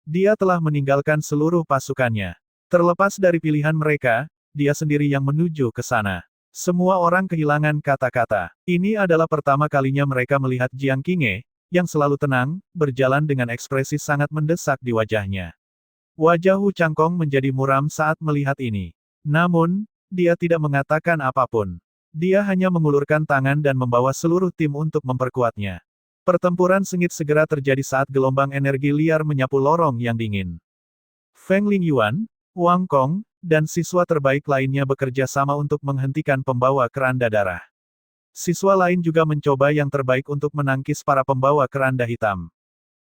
Dia telah meninggalkan seluruh pasukannya. Terlepas dari pilihan mereka, dia sendiri yang menuju ke sana. Semua orang kehilangan kata-kata. Ini adalah pertama kalinya mereka melihat Jiang Qinghe, yang selalu tenang, berjalan dengan ekspresi sangat mendesak di wajahnya. Wajah Wu Changkong menjadi muram saat melihat ini. Namun, dia tidak mengatakan apapun. Dia hanya mengulurkan tangan dan membawa seluruh tim untuk memperkuatnya. Pertempuran sengit segera terjadi saat gelombang energi liar menyapu lorong yang dingin. Feng Lingyuan, Wang Kong, dan siswa terbaik lainnya bekerja sama untuk menghentikan pembawa keranda darah. Siswa lain juga mencoba yang terbaik untuk menangkis para pembawa keranda hitam.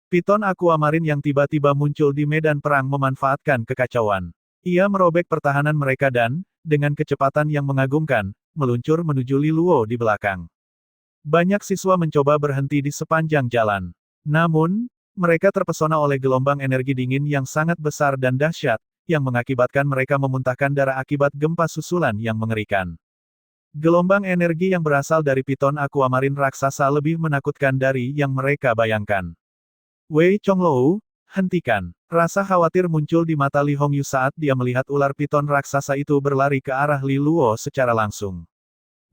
Piton Aquamarine yang tiba-tiba muncul di medan perang memanfaatkan kekacauan. Ia merobek pertahanan mereka dan, dengan kecepatan yang mengagumkan, meluncur menuju Li Luo di belakang. Banyak siswa mencoba berhenti di sepanjang jalan. Namun, mereka terpesona oleh gelombang energi dingin yang sangat besar dan dahsyat, yang mengakibatkan mereka memuntahkan darah akibat gempa susulan yang mengerikan. Gelombang energi yang berasal dari piton Aquamarine raksasa lebih menakutkan dari yang mereka bayangkan. Wei Chonglou, hentikan. Rasa khawatir muncul di mata Li Hongyu saat dia melihat ular piton raksasa itu berlari ke arah Li Luo secara langsung.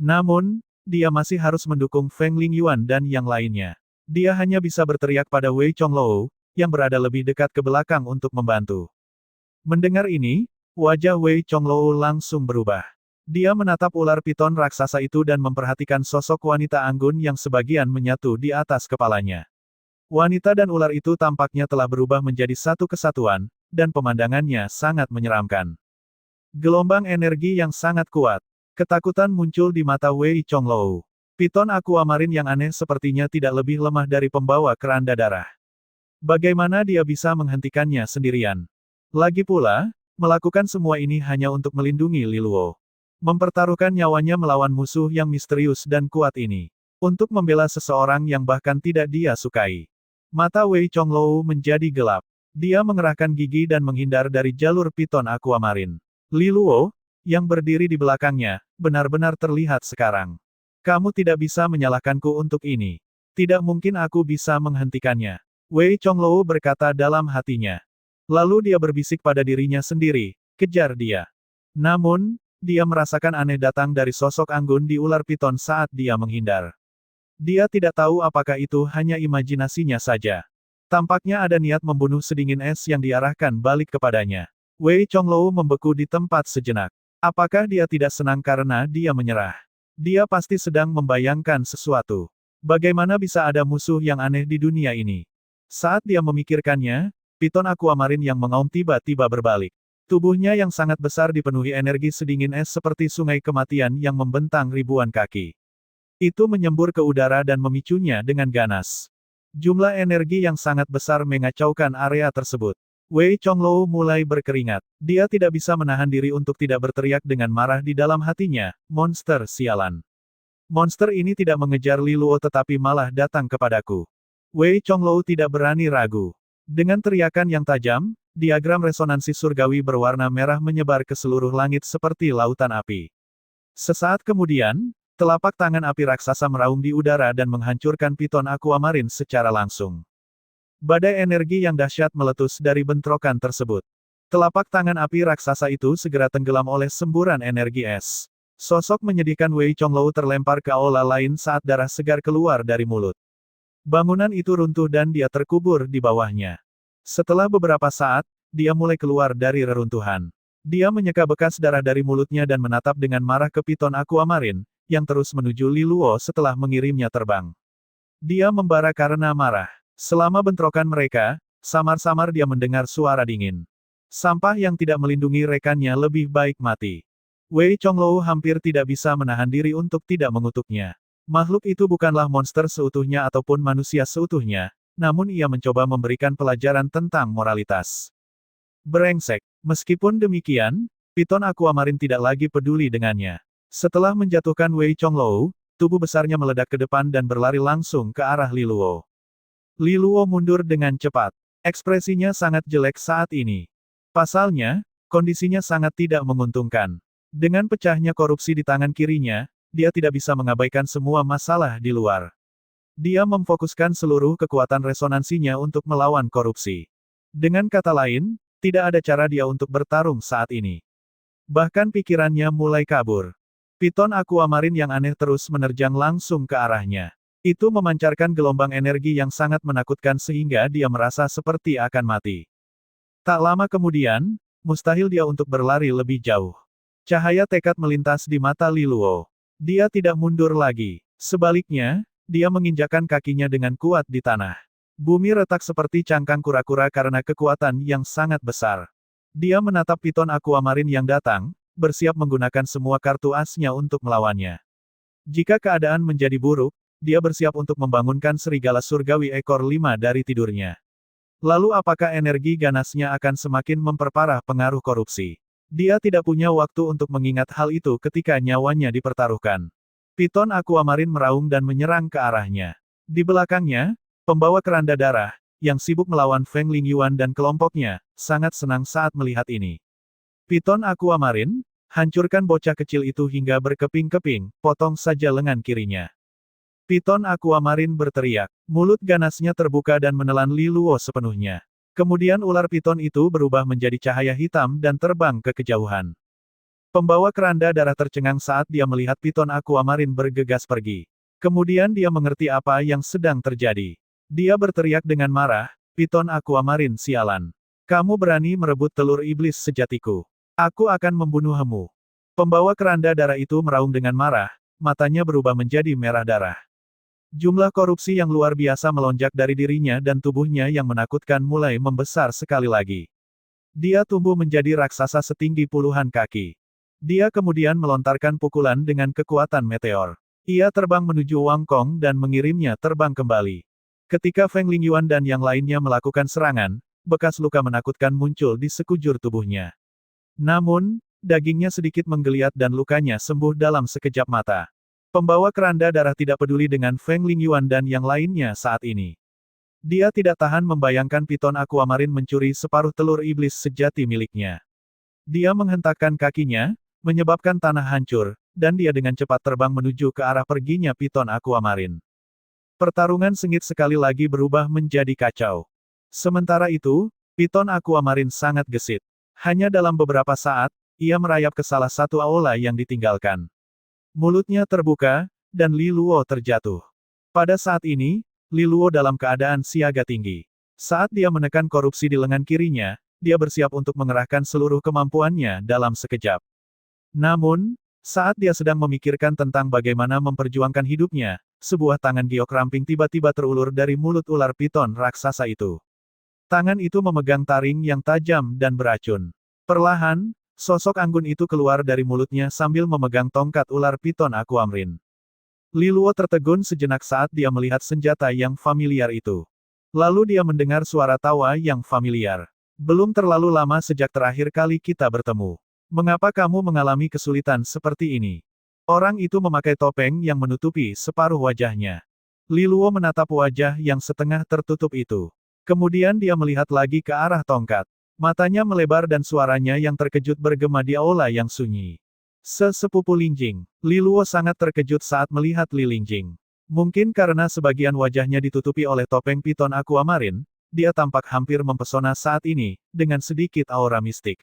Namun, dia masih harus mendukung Feng Lingyuan dan yang lainnya. Dia hanya bisa berteriak pada Wei Chonglou, yang berada lebih dekat ke belakang untuk membantu. Mendengar ini, wajah Wei Chonglou langsung berubah. Dia menatap ular piton raksasa itu dan memperhatikan sosok wanita anggun yang sebagian menyatu di atas kepalanya. Wanita dan ular itu tampaknya telah berubah menjadi satu kesatuan, dan pemandangannya sangat menyeramkan. Gelombang energi yang sangat kuat. Ketakutan muncul di mata Wei Chonglou. Piton Aquamarine yang aneh sepertinya tidak lebih lemah dari pembawa keranda darah. Bagaimana dia bisa menghentikannya sendirian? Lagi pula, melakukan semua ini hanya untuk melindungi Li Luo. Mempertaruhkan nyawanya melawan musuh yang misterius dan kuat ini. Untuk membela seseorang yang bahkan tidak dia sukai. Mata Wei Chonglou menjadi gelap. Dia mengerahkan gigi dan menghindar dari jalur piton Aquamarine. Li Luo, yang berdiri di belakangnya, benar-benar terlihat sekarang. Kamu tidak bisa menyalahkanku untuk ini. Tidak mungkin aku bisa menghentikannya. Wei Chonglou berkata dalam hatinya. Lalu dia berbisik pada dirinya sendiri, kejar dia. Namun, dia merasakan aneh datang dari sosok anggun di ular piton saat dia menghindar. Dia tidak tahu apakah itu hanya imajinasinya saja. Tampaknya ada niat membunuh sedingin es yang diarahkan balik kepadanya. Wei Chonglou membeku di tempat sejenak. Apakah dia tidak senang karena dia menyerah? Dia pasti sedang membayangkan sesuatu. Bagaimana bisa ada musuh yang aneh di dunia ini? Saat dia memikirkannya, piton Aquamarine yang mengaum tiba-tiba berbalik. Tubuhnya yang sangat besar dipenuhi energi sedingin es seperti sungai kematian yang membentang ribuan kaki. Itu menyembur ke udara dan memicunya dengan ganas. Jumlah energi yang sangat besar mengacaukan area tersebut. Wei Chonglou mulai berkeringat. Dia tidak bisa menahan diri untuk tidak berteriak dengan marah di dalam hatinya, monster sialan. Monster ini tidak mengejar Li Luo tetapi malah datang kepadaku. Wei Chonglou tidak berani ragu. Dengan teriakan yang tajam, diagram resonansi surgawi berwarna merah menyebar ke seluruh langit seperti lautan api. Sesaat kemudian, telapak tangan api raksasa meraung di udara dan menghancurkan piton aquamarine secara langsung. Badai energi yang dahsyat meletus dari bentrokan tersebut. Telapak tangan api raksasa itu segera tenggelam oleh semburan energi es. Sosok menyedihkan Wei Chonglou terlempar ke aula lain saat darah segar keluar dari mulut. Bangunan itu runtuh dan dia terkubur di bawahnya. Setelah beberapa saat, dia mulai keluar dari reruntuhan. Dia menyeka bekas darah dari mulutnya dan menatap dengan marah ke piton aquamarine, yang terus menuju Li Luo setelah mengirimnya terbang. Dia membara karena marah. Selama bentrokan mereka, samar-samar dia mendengar suara dingin. Sampah yang tidak melindungi rekannya lebih baik mati. Wei Chonglou hampir tidak bisa menahan diri untuk tidak mengutuknya. Makhluk itu bukanlah monster seutuhnya ataupun manusia seutuhnya, namun ia mencoba memberikan pelajaran tentang moralitas. Brengsek. Meskipun demikian, piton aquamarine tidak lagi peduli dengannya. Setelah menjatuhkan Wei Chonglou, tubuh besarnya meledak ke depan dan berlari langsung ke arah Li Luo. Li Luo mundur dengan cepat. Ekspresinya sangat jelek saat ini. Pasalnya, kondisinya sangat tidak menguntungkan. Dengan pecahnya korupsi di tangan kirinya, dia tidak bisa mengabaikan semua masalah di luar. Dia memfokuskan seluruh kekuatan resonansinya untuk melawan korupsi. Dengan kata lain, tidak ada cara dia untuk bertarung saat ini. Bahkan pikirannya mulai kabur. Piton aquamarine yang aneh terus menerjang langsung ke arahnya. Itu memancarkan gelombang energi yang sangat menakutkan sehingga dia merasa seperti akan mati. Tak lama kemudian, mustahil dia untuk berlari lebih jauh. Cahaya tekad melintas di mata Li Luo. Dia tidak mundur lagi. Sebaliknya, dia menginjakkan kakinya dengan kuat di tanah. Bumi retak seperti cangkang kura-kura karena kekuatan yang sangat besar. Dia menatap piton aquamarine yang datang, bersiap menggunakan semua kartu asnya untuk melawannya. Jika keadaan menjadi buruk, dia bersiap untuk membangunkan serigala surgawi ekor 5 dari tidurnya. Lalu apakah energi ganasnya akan semakin memperparah pengaruh korupsi? Dia tidak punya waktu untuk mengingat hal itu ketika nyawanya dipertaruhkan. Piton aquamarine meraung dan menyerang ke arahnya. Di belakangnya, pembawa keranda darah, yang sibuk melawan Feng Lingyuan dan kelompoknya, sangat senang saat melihat ini. Piton aquamarine, hancurkan bocah kecil itu hingga berkeping-keping, potong saja lengan kirinya. Piton aquamarine berteriak. Mulut ganasnya terbuka dan menelan Li Luo sepenuhnya. Kemudian ular piton itu berubah menjadi cahaya hitam dan terbang ke kejauhan. Pembawa keranda darah tercengang saat dia melihat piton aquamarine bergegas pergi. Kemudian dia mengerti apa yang sedang terjadi. Dia berteriak dengan marah, piton aquamarine sialan. Kamu berani merebut telur iblis sejatiku. Aku akan membunuhmu. Pembawa keranda darah itu meraung dengan marah, matanya berubah menjadi merah darah. Jumlah korupsi yang luar biasa melonjak dari dirinya dan tubuhnya yang menakutkan mulai membesar sekali lagi. Dia tumbuh menjadi raksasa setinggi puluhan kaki. Dia kemudian melontarkan pukulan dengan kekuatan meteor. Ia terbang menuju Wang Kong dan mengirimnya terbang kembali. Ketika Feng Lingyuan dan yang lainnya melakukan serangan, bekas luka menakutkan muncul di sekujur tubuhnya. Namun, dagingnya sedikit menggeliat dan lukanya sembuh dalam sekejap mata. Pembawa keranda darah tidak peduli dengan Feng Lingyuan dan yang lainnya saat ini. Dia tidak tahan membayangkan piton aquamarine mencuri separuh telur iblis sejati miliknya. Dia menghentakkan kakinya, menyebabkan tanah hancur, dan dia dengan cepat terbang menuju ke arah perginya piton aquamarine. Pertarungan sengit sekali lagi berubah menjadi kacau. Sementara itu, piton aquamarine sangat gesit. Hanya dalam beberapa saat, ia merayap ke salah satu aula yang ditinggalkan. Mulutnya terbuka, dan Li Luo terjatuh. Pada saat ini, Li Luo dalam keadaan siaga tinggi. Saat dia menekan korupsi di lengan kirinya, dia bersiap untuk mengerahkan seluruh kemampuannya dalam sekejap. Namun, saat dia sedang memikirkan tentang bagaimana memperjuangkan hidupnya, sebuah tangan giok ramping tiba-tiba terulur dari mulut ular piton raksasa itu. Tangan itu memegang taring yang tajam dan beracun. Perlahan, sosok anggun itu keluar dari mulutnya sambil memegang tongkat ular piton Aquamarine. Li Luo tertegun sejenak saat dia melihat senjata yang familiar itu. Lalu dia mendengar suara tawa yang familiar. Belum terlalu lama sejak terakhir kali kita bertemu. Mengapa kamu mengalami kesulitan seperti ini? Orang itu memakai topeng yang menutupi separuh wajahnya. Li Luo menatap wajah yang setengah tertutup itu. Kemudian dia melihat lagi ke arah tongkat. Matanya melebar dan suaranya yang terkejut bergema di aula yang sunyi. Sesepupu Lingjing. Li Luo sangat terkejut saat melihat Li Lingjing. Mungkin karena sebagian wajahnya ditutupi oleh topeng piton Aquamarine, dia tampak hampir mempesona saat ini, dengan sedikit aura mistik.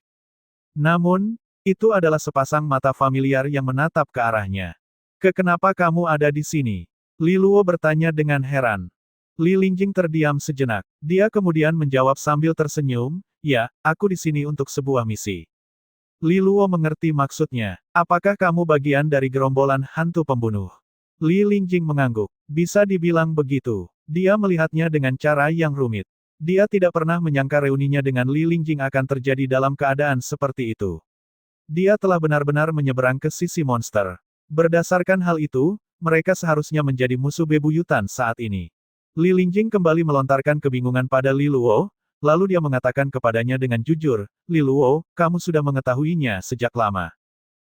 Namun, itu adalah sepasang mata familiar yang menatap ke arahnya. Kenapa kamu ada di sini? Li Luo bertanya dengan heran. Li Lingjing terdiam sejenak. Dia kemudian menjawab sambil tersenyum, ya, aku di sini untuk sebuah misi. Li Luo mengerti maksudnya. Apakah kamu bagian dari gerombolan hantu pembunuh? Li Lingjing mengangguk. Bisa dibilang begitu. Dia melihatnya dengan cara yang rumit. Dia tidak pernah menyangka reuninya dengan Li Lingjing akan terjadi dalam keadaan seperti itu. Dia telah benar-benar menyeberang ke sisi monster. Berdasarkan hal itu, mereka seharusnya menjadi musuh bebuyutan saat ini. Li Lingjing kembali melontarkan kebingungan pada Li Luo, lalu dia mengatakan kepadanya dengan jujur, Li Luo, kamu sudah mengetahuinya sejak lama.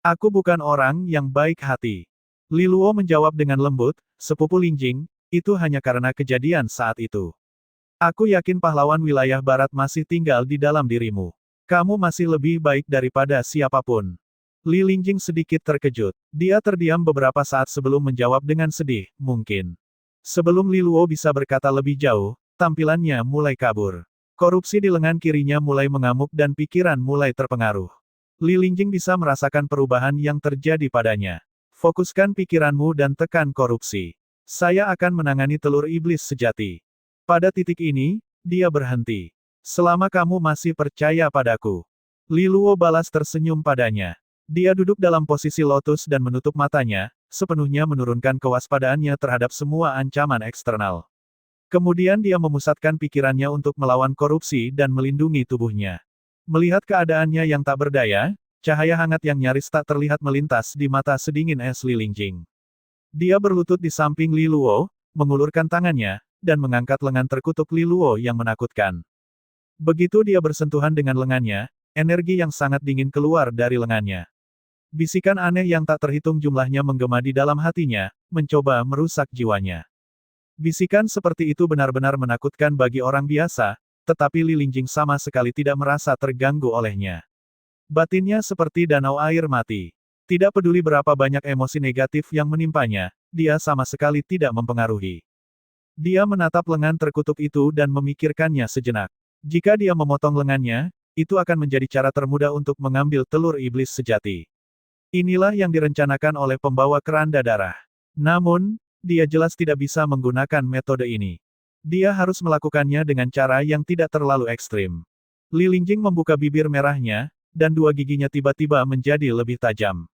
Aku bukan orang yang baik hati. Li Luo menjawab dengan lembut, sepupu Lingjing, itu hanya karena kejadian saat itu. Aku yakin pahlawan wilayah barat masih tinggal di dalam dirimu. Kamu masih lebih baik daripada siapapun. Li Lingjing sedikit terkejut. Dia terdiam beberapa saat sebelum menjawab dengan sedih, mungkin. Sebelum Li Luo bisa berkata lebih jauh, tampilannya mulai kabur. Korupsi di lengan kirinya mulai mengamuk dan pikiran mulai terpengaruh. Li Lingjing bisa merasakan perubahan yang terjadi padanya. Fokuskan pikiranmu dan tekan korupsi. Saya akan menangani telur iblis sejati. Pada titik ini, dia berhenti. Selama kamu masih percaya padaku. Li Luo balas tersenyum padanya. Dia duduk dalam posisi lotus dan menutup matanya, sepenuhnya menurunkan kewaspadaannya terhadap semua ancaman eksternal. Kemudian dia memusatkan pikirannya untuk melawan korupsi dan melindungi tubuhnya. Melihat keadaannya yang tak berdaya, cahaya hangat yang nyaris tak terlihat melintas di mata sedingin es Li Lingjing. Dia berlutut di samping Li Luo, mengulurkan tangannya, dan mengangkat lengan terkutuk Li Luo yang menakutkan. Begitu dia bersentuhan dengan lengannya, energi yang sangat dingin keluar dari lengannya. Bisikan aneh yang tak terhitung jumlahnya menggema di dalam hatinya, mencoba merusak jiwanya. Bisikan seperti itu benar-benar menakutkan bagi orang biasa, tetapi Li Lingjing sama sekali tidak merasa terganggu olehnya. Batinnya seperti danau air mati. Tidak peduli berapa banyak emosi negatif yang menimpanya, dia sama sekali tidak mempengaruhi. Dia menatap lengan terkutuk itu dan memikirkannya sejenak. Jika dia memotong lengannya, itu akan menjadi cara termudah untuk mengambil telur iblis sejati. Inilah yang direncanakan oleh pembawa keranda darah. Namun, dia jelas tidak bisa menggunakan metode ini. Dia harus melakukannya dengan cara yang tidak terlalu ekstrim. Li Lingjing membuka bibir merahnya, dan dua giginya tiba-tiba menjadi lebih tajam.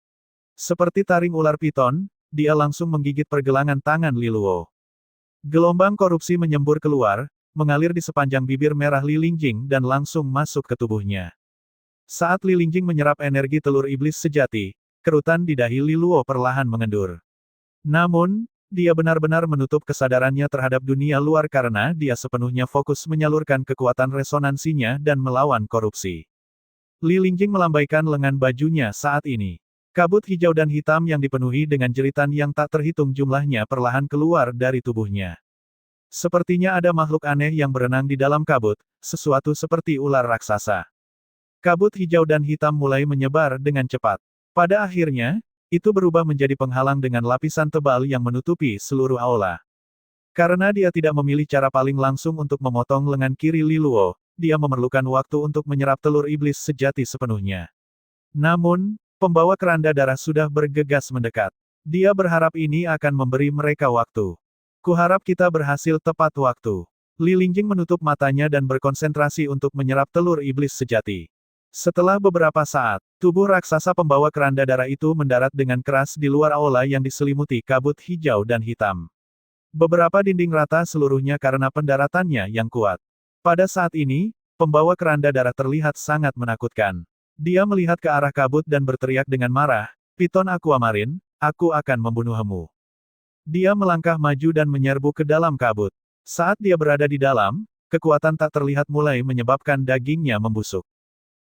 Seperti taring ular piton, dia langsung menggigit pergelangan tangan Li Luo. Gelombang korupsi menyembur keluar, mengalir di sepanjang bibir merah Li Lingjing dan langsung masuk ke tubuhnya. Saat Li Lingjing menyerap energi telur iblis sejati, kerutan di dahi Li Luo perlahan mengendur. Namun, dia benar-benar menutup kesadarannya terhadap dunia luar karena dia sepenuhnya fokus menyalurkan kekuatan resonansinya dan melawan korupsi. Li Lingjing melambaikan lengan bajunya saat ini. Kabut hijau dan hitam yang dipenuhi dengan jeritan yang tak terhitung jumlahnya perlahan keluar dari tubuhnya. Sepertinya ada makhluk aneh yang berenang di dalam kabut, sesuatu seperti ular raksasa. Kabut hijau dan hitam mulai menyebar dengan cepat. Pada akhirnya, itu berubah menjadi penghalang dengan lapisan tebal yang menutupi seluruh aula. Karena dia tidak memilih cara paling langsung untuk memotong lengan kiri Li Luo, dia memerlukan waktu untuk menyerap telur iblis sejati sepenuhnya. Namun, pembawa keranda darah sudah bergegas mendekat. Dia berharap ini akan memberi mereka waktu. Kuharap kita berhasil tepat waktu. Li Lingjing menutup matanya dan berkonsentrasi untuk menyerap telur iblis sejati. Setelah beberapa saat, tubuh raksasa pembawa keranda darah itu mendarat dengan keras di luar aula yang diselimuti kabut hijau dan hitam. Beberapa dinding rata seluruhnya karena pendaratannya yang kuat. Pada saat ini, pembawa keranda darah terlihat sangat menakutkan. Dia melihat ke arah kabut dan berteriak dengan marah, "Piton Aquamarine, aku akan membunuhmu." Dia melangkah maju dan menyerbu ke dalam kabut. Saat dia berada di dalam, kekuatan tak terlihat mulai menyebabkan dagingnya membusuk.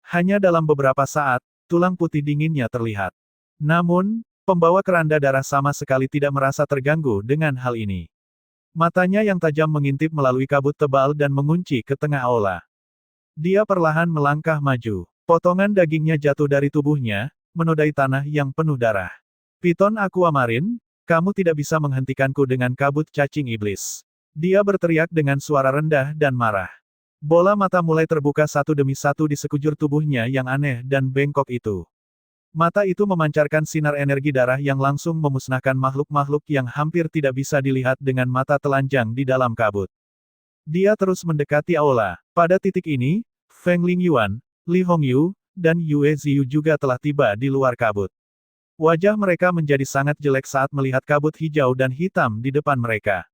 Hanya dalam beberapa saat, tulang putih dinginnya terlihat. Namun, pembawa keranda darah sama sekali tidak merasa terganggu dengan hal ini. Matanya yang tajam mengintip melalui kabut tebal dan mengunci ke tengah aula. Dia perlahan melangkah maju. Potongan dagingnya jatuh dari tubuhnya, menodai tanah yang penuh darah. "Piton Aquamarine, kamu tidak bisa menghentikanku dengan kabut cacing iblis." Dia berteriak dengan suara rendah dan marah. Bola mata mulai terbuka satu demi satu di sekujur tubuhnya yang aneh dan bengkok itu. Mata itu memancarkan sinar energi darah yang langsung memusnahkan makhluk-makhluk yang hampir tidak bisa dilihat dengan mata telanjang di dalam kabut. Dia terus mendekati aula. Pada titik ini, Feng Lingyuan, Li Hongyu, dan Yue Ziyu juga telah tiba di luar kabut. Wajah mereka menjadi sangat jelek saat melihat kabut hijau dan hitam di depan mereka.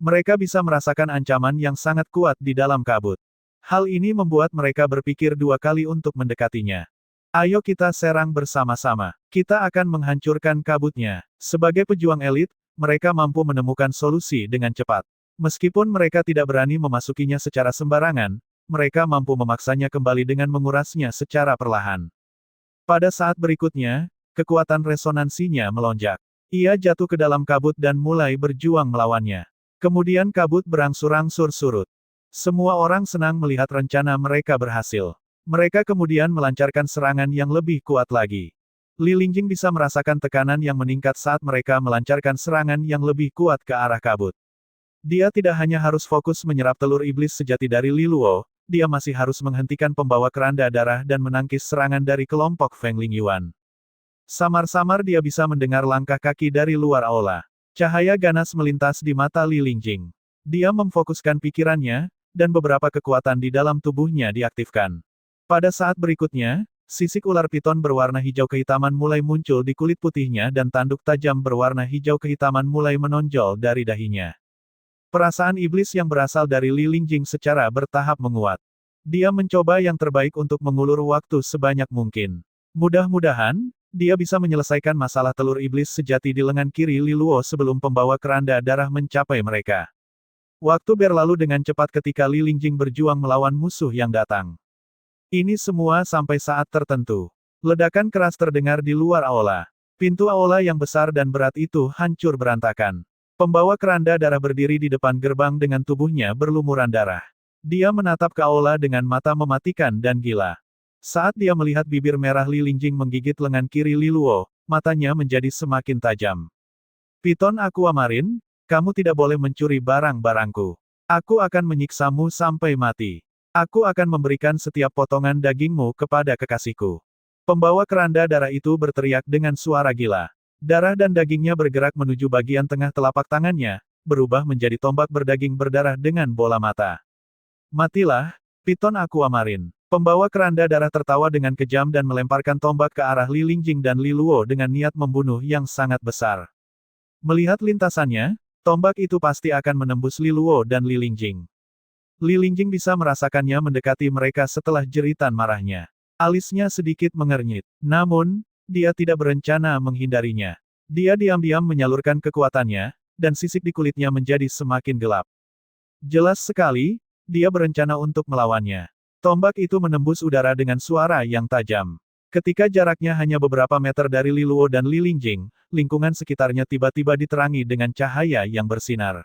Mereka bisa merasakan ancaman yang sangat kuat di dalam kabut. Hal ini membuat mereka berpikir dua kali untuk mendekatinya. "Ayo kita serang bersama-sama. Kita akan menghancurkan kabutnya." Sebagai pejuang elit, mereka mampu menemukan solusi dengan cepat. Meskipun mereka tidak berani memasukinya secara sembarangan, mereka mampu memaksanya kembali dengan mengurasnya secara perlahan. Pada saat berikutnya, kekuatan resonansinya melonjak. Ia jatuh ke dalam kabut dan mulai berjuang melawannya. Kemudian kabut berangsur-angsur surut. Semua orang senang melihat rencana mereka berhasil. Mereka kemudian melancarkan serangan yang lebih kuat lagi. Li Lingjing bisa merasakan tekanan yang meningkat saat mereka melancarkan serangan yang lebih kuat ke arah kabut. Dia tidak hanya harus fokus menyerap telur iblis sejati dari Li Luo, dia masih harus menghentikan pembawa keranda darah dan menangkis serangan dari kelompok Feng Lingyuan. Samar-samar dia bisa mendengar langkah kaki dari luar aula. Cahaya ganas melintas di mata Li Lingjing. Dia memfokuskan pikirannya, dan beberapa kekuatan di dalam tubuhnya diaktifkan. Pada saat berikutnya, sisik ular piton berwarna hijau kehitaman mulai muncul di kulit putihnya dan tanduk tajam berwarna hijau kehitaman mulai menonjol dari dahinya. Perasaan iblis yang berasal dari Li Lingjing secara bertahap menguat. Dia mencoba yang terbaik untuk mengulur waktu sebanyak mungkin. Mudah-mudahan, dia bisa menyelesaikan masalah telur iblis sejati di lengan kiri Li Luo sebelum pembawa keranda darah mencapai mereka. Waktu berlalu dengan cepat ketika Li Lingjing berjuang melawan musuh yang datang. Ini semua sampai saat tertentu. Ledakan keras terdengar di luar aula. Pintu aula yang besar dan berat itu hancur berantakan. Pembawa keranda darah berdiri di depan gerbang dengan tubuhnya berlumuran darah. Dia menatap ke aula dengan mata mematikan dan gila. Saat dia melihat bibir merah Li Lingjing menggigit lengan kiri Li Luo, matanya menjadi semakin tajam. "Piton Aquamarine, kamu tidak boleh mencuri barang-barangku. Aku akan menyiksamu sampai mati. Aku akan memberikan setiap potongan dagingmu kepada kekasihku." Pembawa keranda darah itu berteriak dengan suara gila. Darah dan dagingnya bergerak menuju bagian tengah telapak tangannya, berubah menjadi tombak berdaging berdarah dengan bola mata. "Matilah, Piton Aquamarine." Pembawa keranda darah tertawa dengan kejam dan melemparkan tombak ke arah Li Lingjing dan Li Luo dengan niat membunuh yang sangat besar. Melihat lintasannya, tombak itu pasti akan menembus Li Luo dan Li Lingjing. Li Lingjing bisa merasakannya mendekati mereka setelah jeritan marahnya. Alisnya sedikit mengernyit. Namun, dia tidak berencana menghindarinya. Dia diam-diam menyalurkan kekuatannya, dan sisik di kulitnya menjadi semakin gelap. Jelas sekali, dia berencana untuk melawannya. Tombak itu menembus udara dengan suara yang tajam. Ketika jaraknya hanya beberapa meter dari Li Luo dan Li Lingjing, lingkungan sekitarnya tiba-tiba diterangi dengan cahaya yang bersinar.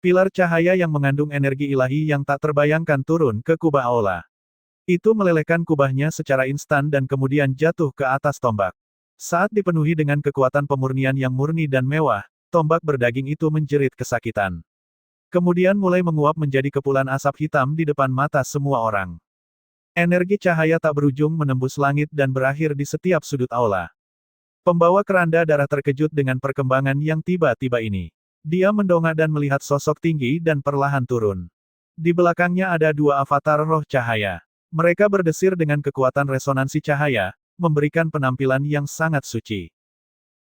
Pilar cahaya yang mengandung energi ilahi yang tak terbayangkan turun ke kubah aula. Itu melelehkan kubahnya secara instan dan kemudian jatuh ke atas tombak. Saat dipenuhi dengan kekuatan pemurnian yang murni dan mewah, tombak berdaging itu menjerit kesakitan. Kemudian mulai menguap menjadi kepulan asap hitam di depan mata semua orang. Energi cahaya tak berujung menembus langit dan berakhir di setiap sudut aula. Pembawa keranda darah terkejut dengan perkembangan yang tiba-tiba ini. Dia mendongak dan melihat sosok tinggi dan perlahan turun. Di belakangnya ada dua avatar roh cahaya. Mereka berdesir dengan kekuatan resonansi cahaya, memberikan penampilan yang sangat suci.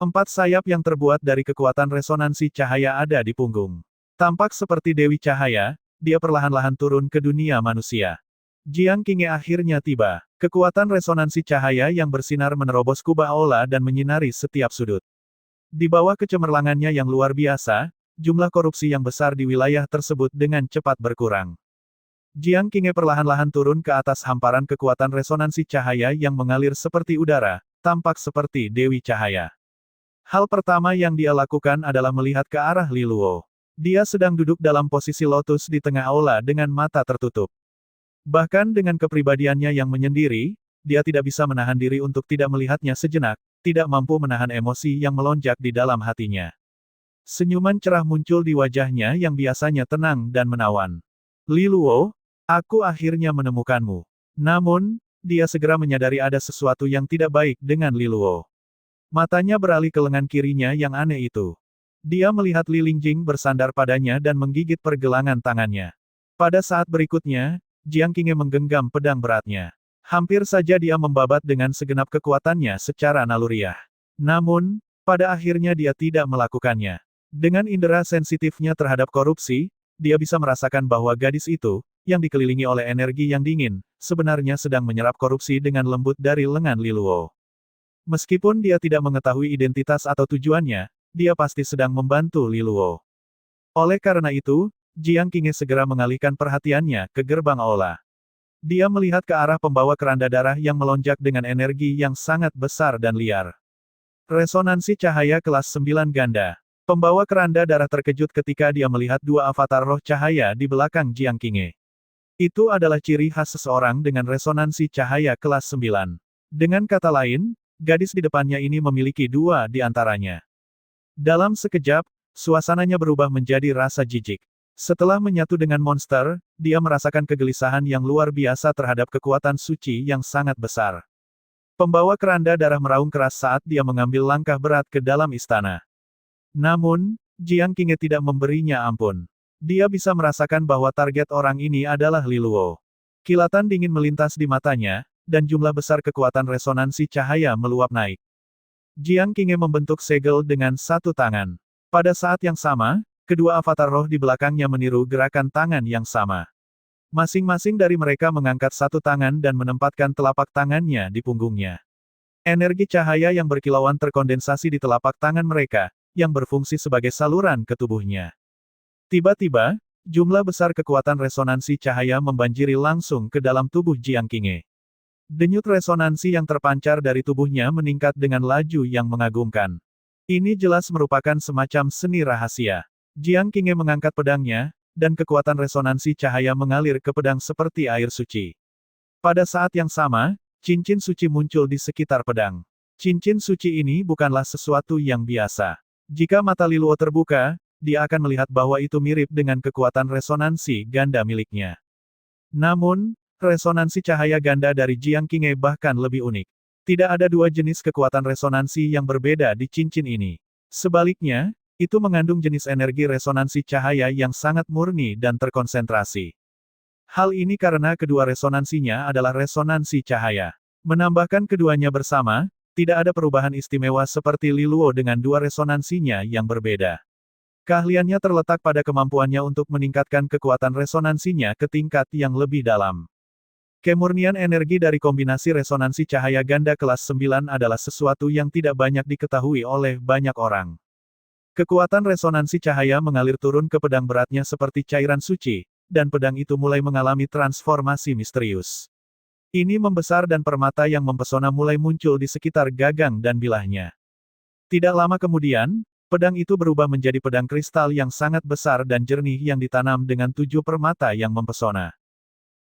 4 sayap yang terbuat dari kekuatan resonansi cahaya ada di punggung. Tampak seperti Dewi Cahaya, dia perlahan-lahan turun ke dunia manusia. Jiang Qingye akhirnya tiba. Kekuatan resonansi cahaya yang bersinar menerobos kubah aula dan menyinari setiap sudut. Di bawah kecemerlangannya yang luar biasa, jumlah korupsi yang besar di wilayah tersebut dengan cepat berkurang. Jiang Qinghe perlahan-lahan turun ke atas hamparan kekuatan resonansi cahaya yang mengalir seperti udara, tampak seperti Dewi Cahaya. Hal pertama yang dia lakukan adalah melihat ke arah Li Luo. Dia sedang duduk dalam posisi lotus di tengah aula dengan mata tertutup. Bahkan dengan kepribadiannya yang menyendiri, dia tidak bisa menahan diri untuk tidak melihatnya sejenak, tidak mampu menahan emosi yang melonjak di dalam hatinya. Senyuman cerah muncul di wajahnya yang biasanya tenang dan menawan. Li Luo, aku akhirnya menemukanmu. Namun, dia segera menyadari ada sesuatu yang tidak baik dengan Li Luo. Matanya beralih ke lengan kirinya yang aneh itu. Dia melihat Li Lingjing bersandar padanya dan menggigit pergelangan tangannya. Pada saat berikutnya, Jiang Qinghe menggenggam pedang beratnya. Hampir saja dia membabat dengan segenap kekuatannya secara naluriah. Namun, pada akhirnya dia tidak melakukannya. Dengan indera sensitifnya terhadap korupsi, dia bisa merasakan bahwa gadis itu, yang dikelilingi oleh energi yang dingin, sebenarnya sedang menyerap korupsi dengan lembut dari lengan Li Luo. Meskipun dia tidak mengetahui identitas atau tujuannya, dia pasti sedang membantu Li Luo. Oleh karena itu, Jiang Qinghe segera mengalihkan perhatiannya ke gerbang aula. Dia melihat ke arah pembawa keranda darah yang melonjak dengan energi yang sangat besar dan liar. Resonansi cahaya kelas 9 ganda. Pembawa keranda darah terkejut ketika dia melihat dua avatar roh cahaya di belakang Jiang Qinghe. Itu adalah ciri khas seseorang dengan resonansi cahaya kelas 9. Dengan kata lain, gadis di depannya ini memiliki dua di antaranya. Dalam sekejap, suasananya berubah menjadi rasa jijik. Setelah menyatu dengan monster, dia merasakan kegelisahan yang luar biasa terhadap kekuatan suci yang sangat besar. Pembawa keranda darah meraung keras saat dia mengambil langkah berat ke dalam istana. Namun, Jiang Qinghe tidak memberinya ampun. Dia bisa merasakan bahwa target orang ini adalah Li Luo. Kilatan dingin melintas di matanya, dan jumlah besar kekuatan resonansi cahaya meluap naik. Jiang Qinghe membentuk segel dengan satu tangan. Pada saat yang sama, kedua avatar roh di belakangnya meniru gerakan tangan yang sama. Masing-masing dari mereka mengangkat satu tangan dan menempatkan telapak tangannya di punggungnya. Energi cahaya yang berkilauan terkondensasi di telapak tangan mereka, yang berfungsi sebagai saluran ke tubuhnya. Tiba-tiba, jumlah besar kekuatan resonansi cahaya membanjiri langsung ke dalam tubuh Jiang Qinghe. Denyut resonansi yang terpancar dari tubuhnya meningkat dengan laju yang mengagumkan. Ini jelas merupakan semacam seni rahasia. Jiang Qinghe mengangkat pedangnya, dan kekuatan resonansi cahaya mengalir ke pedang seperti air suci. Pada saat yang sama, cincin suci muncul di sekitar pedang. Cincin suci ini bukanlah sesuatu yang biasa. Jika mata Li Luo terbuka, dia akan melihat bahwa itu mirip dengan kekuatan resonansi ganda miliknya. Namun, resonansi cahaya ganda dari Jiang Qinghe bahkan lebih unik. Tidak ada dua jenis kekuatan resonansi yang berbeda di cincin ini. Sebaliknya, itu mengandung jenis energi resonansi cahaya yang sangat murni dan terkonsentrasi. Hal ini karena kedua resonansinya adalah resonansi cahaya. Menambahkan keduanya bersama, tidak ada perubahan istimewa seperti Li Luo dengan dua resonansinya yang berbeda. Keahliannya terletak pada kemampuannya untuk meningkatkan kekuatan resonansinya ke tingkat yang lebih dalam. Kemurnian energi dari kombinasi resonansi cahaya ganda kelas 9 adalah sesuatu yang tidak banyak diketahui oleh banyak orang. Kekuatan resonansi cahaya mengalir turun ke pedang beratnya seperti cairan suci, dan pedang itu mulai mengalami transformasi misterius. Ini membesar dan permata yang mempesona mulai muncul di sekitar gagang dan bilahnya. Tidak lama kemudian, pedang itu berubah menjadi pedang kristal yang sangat besar dan jernih yang ditanam dengan 7 permata yang mempesona.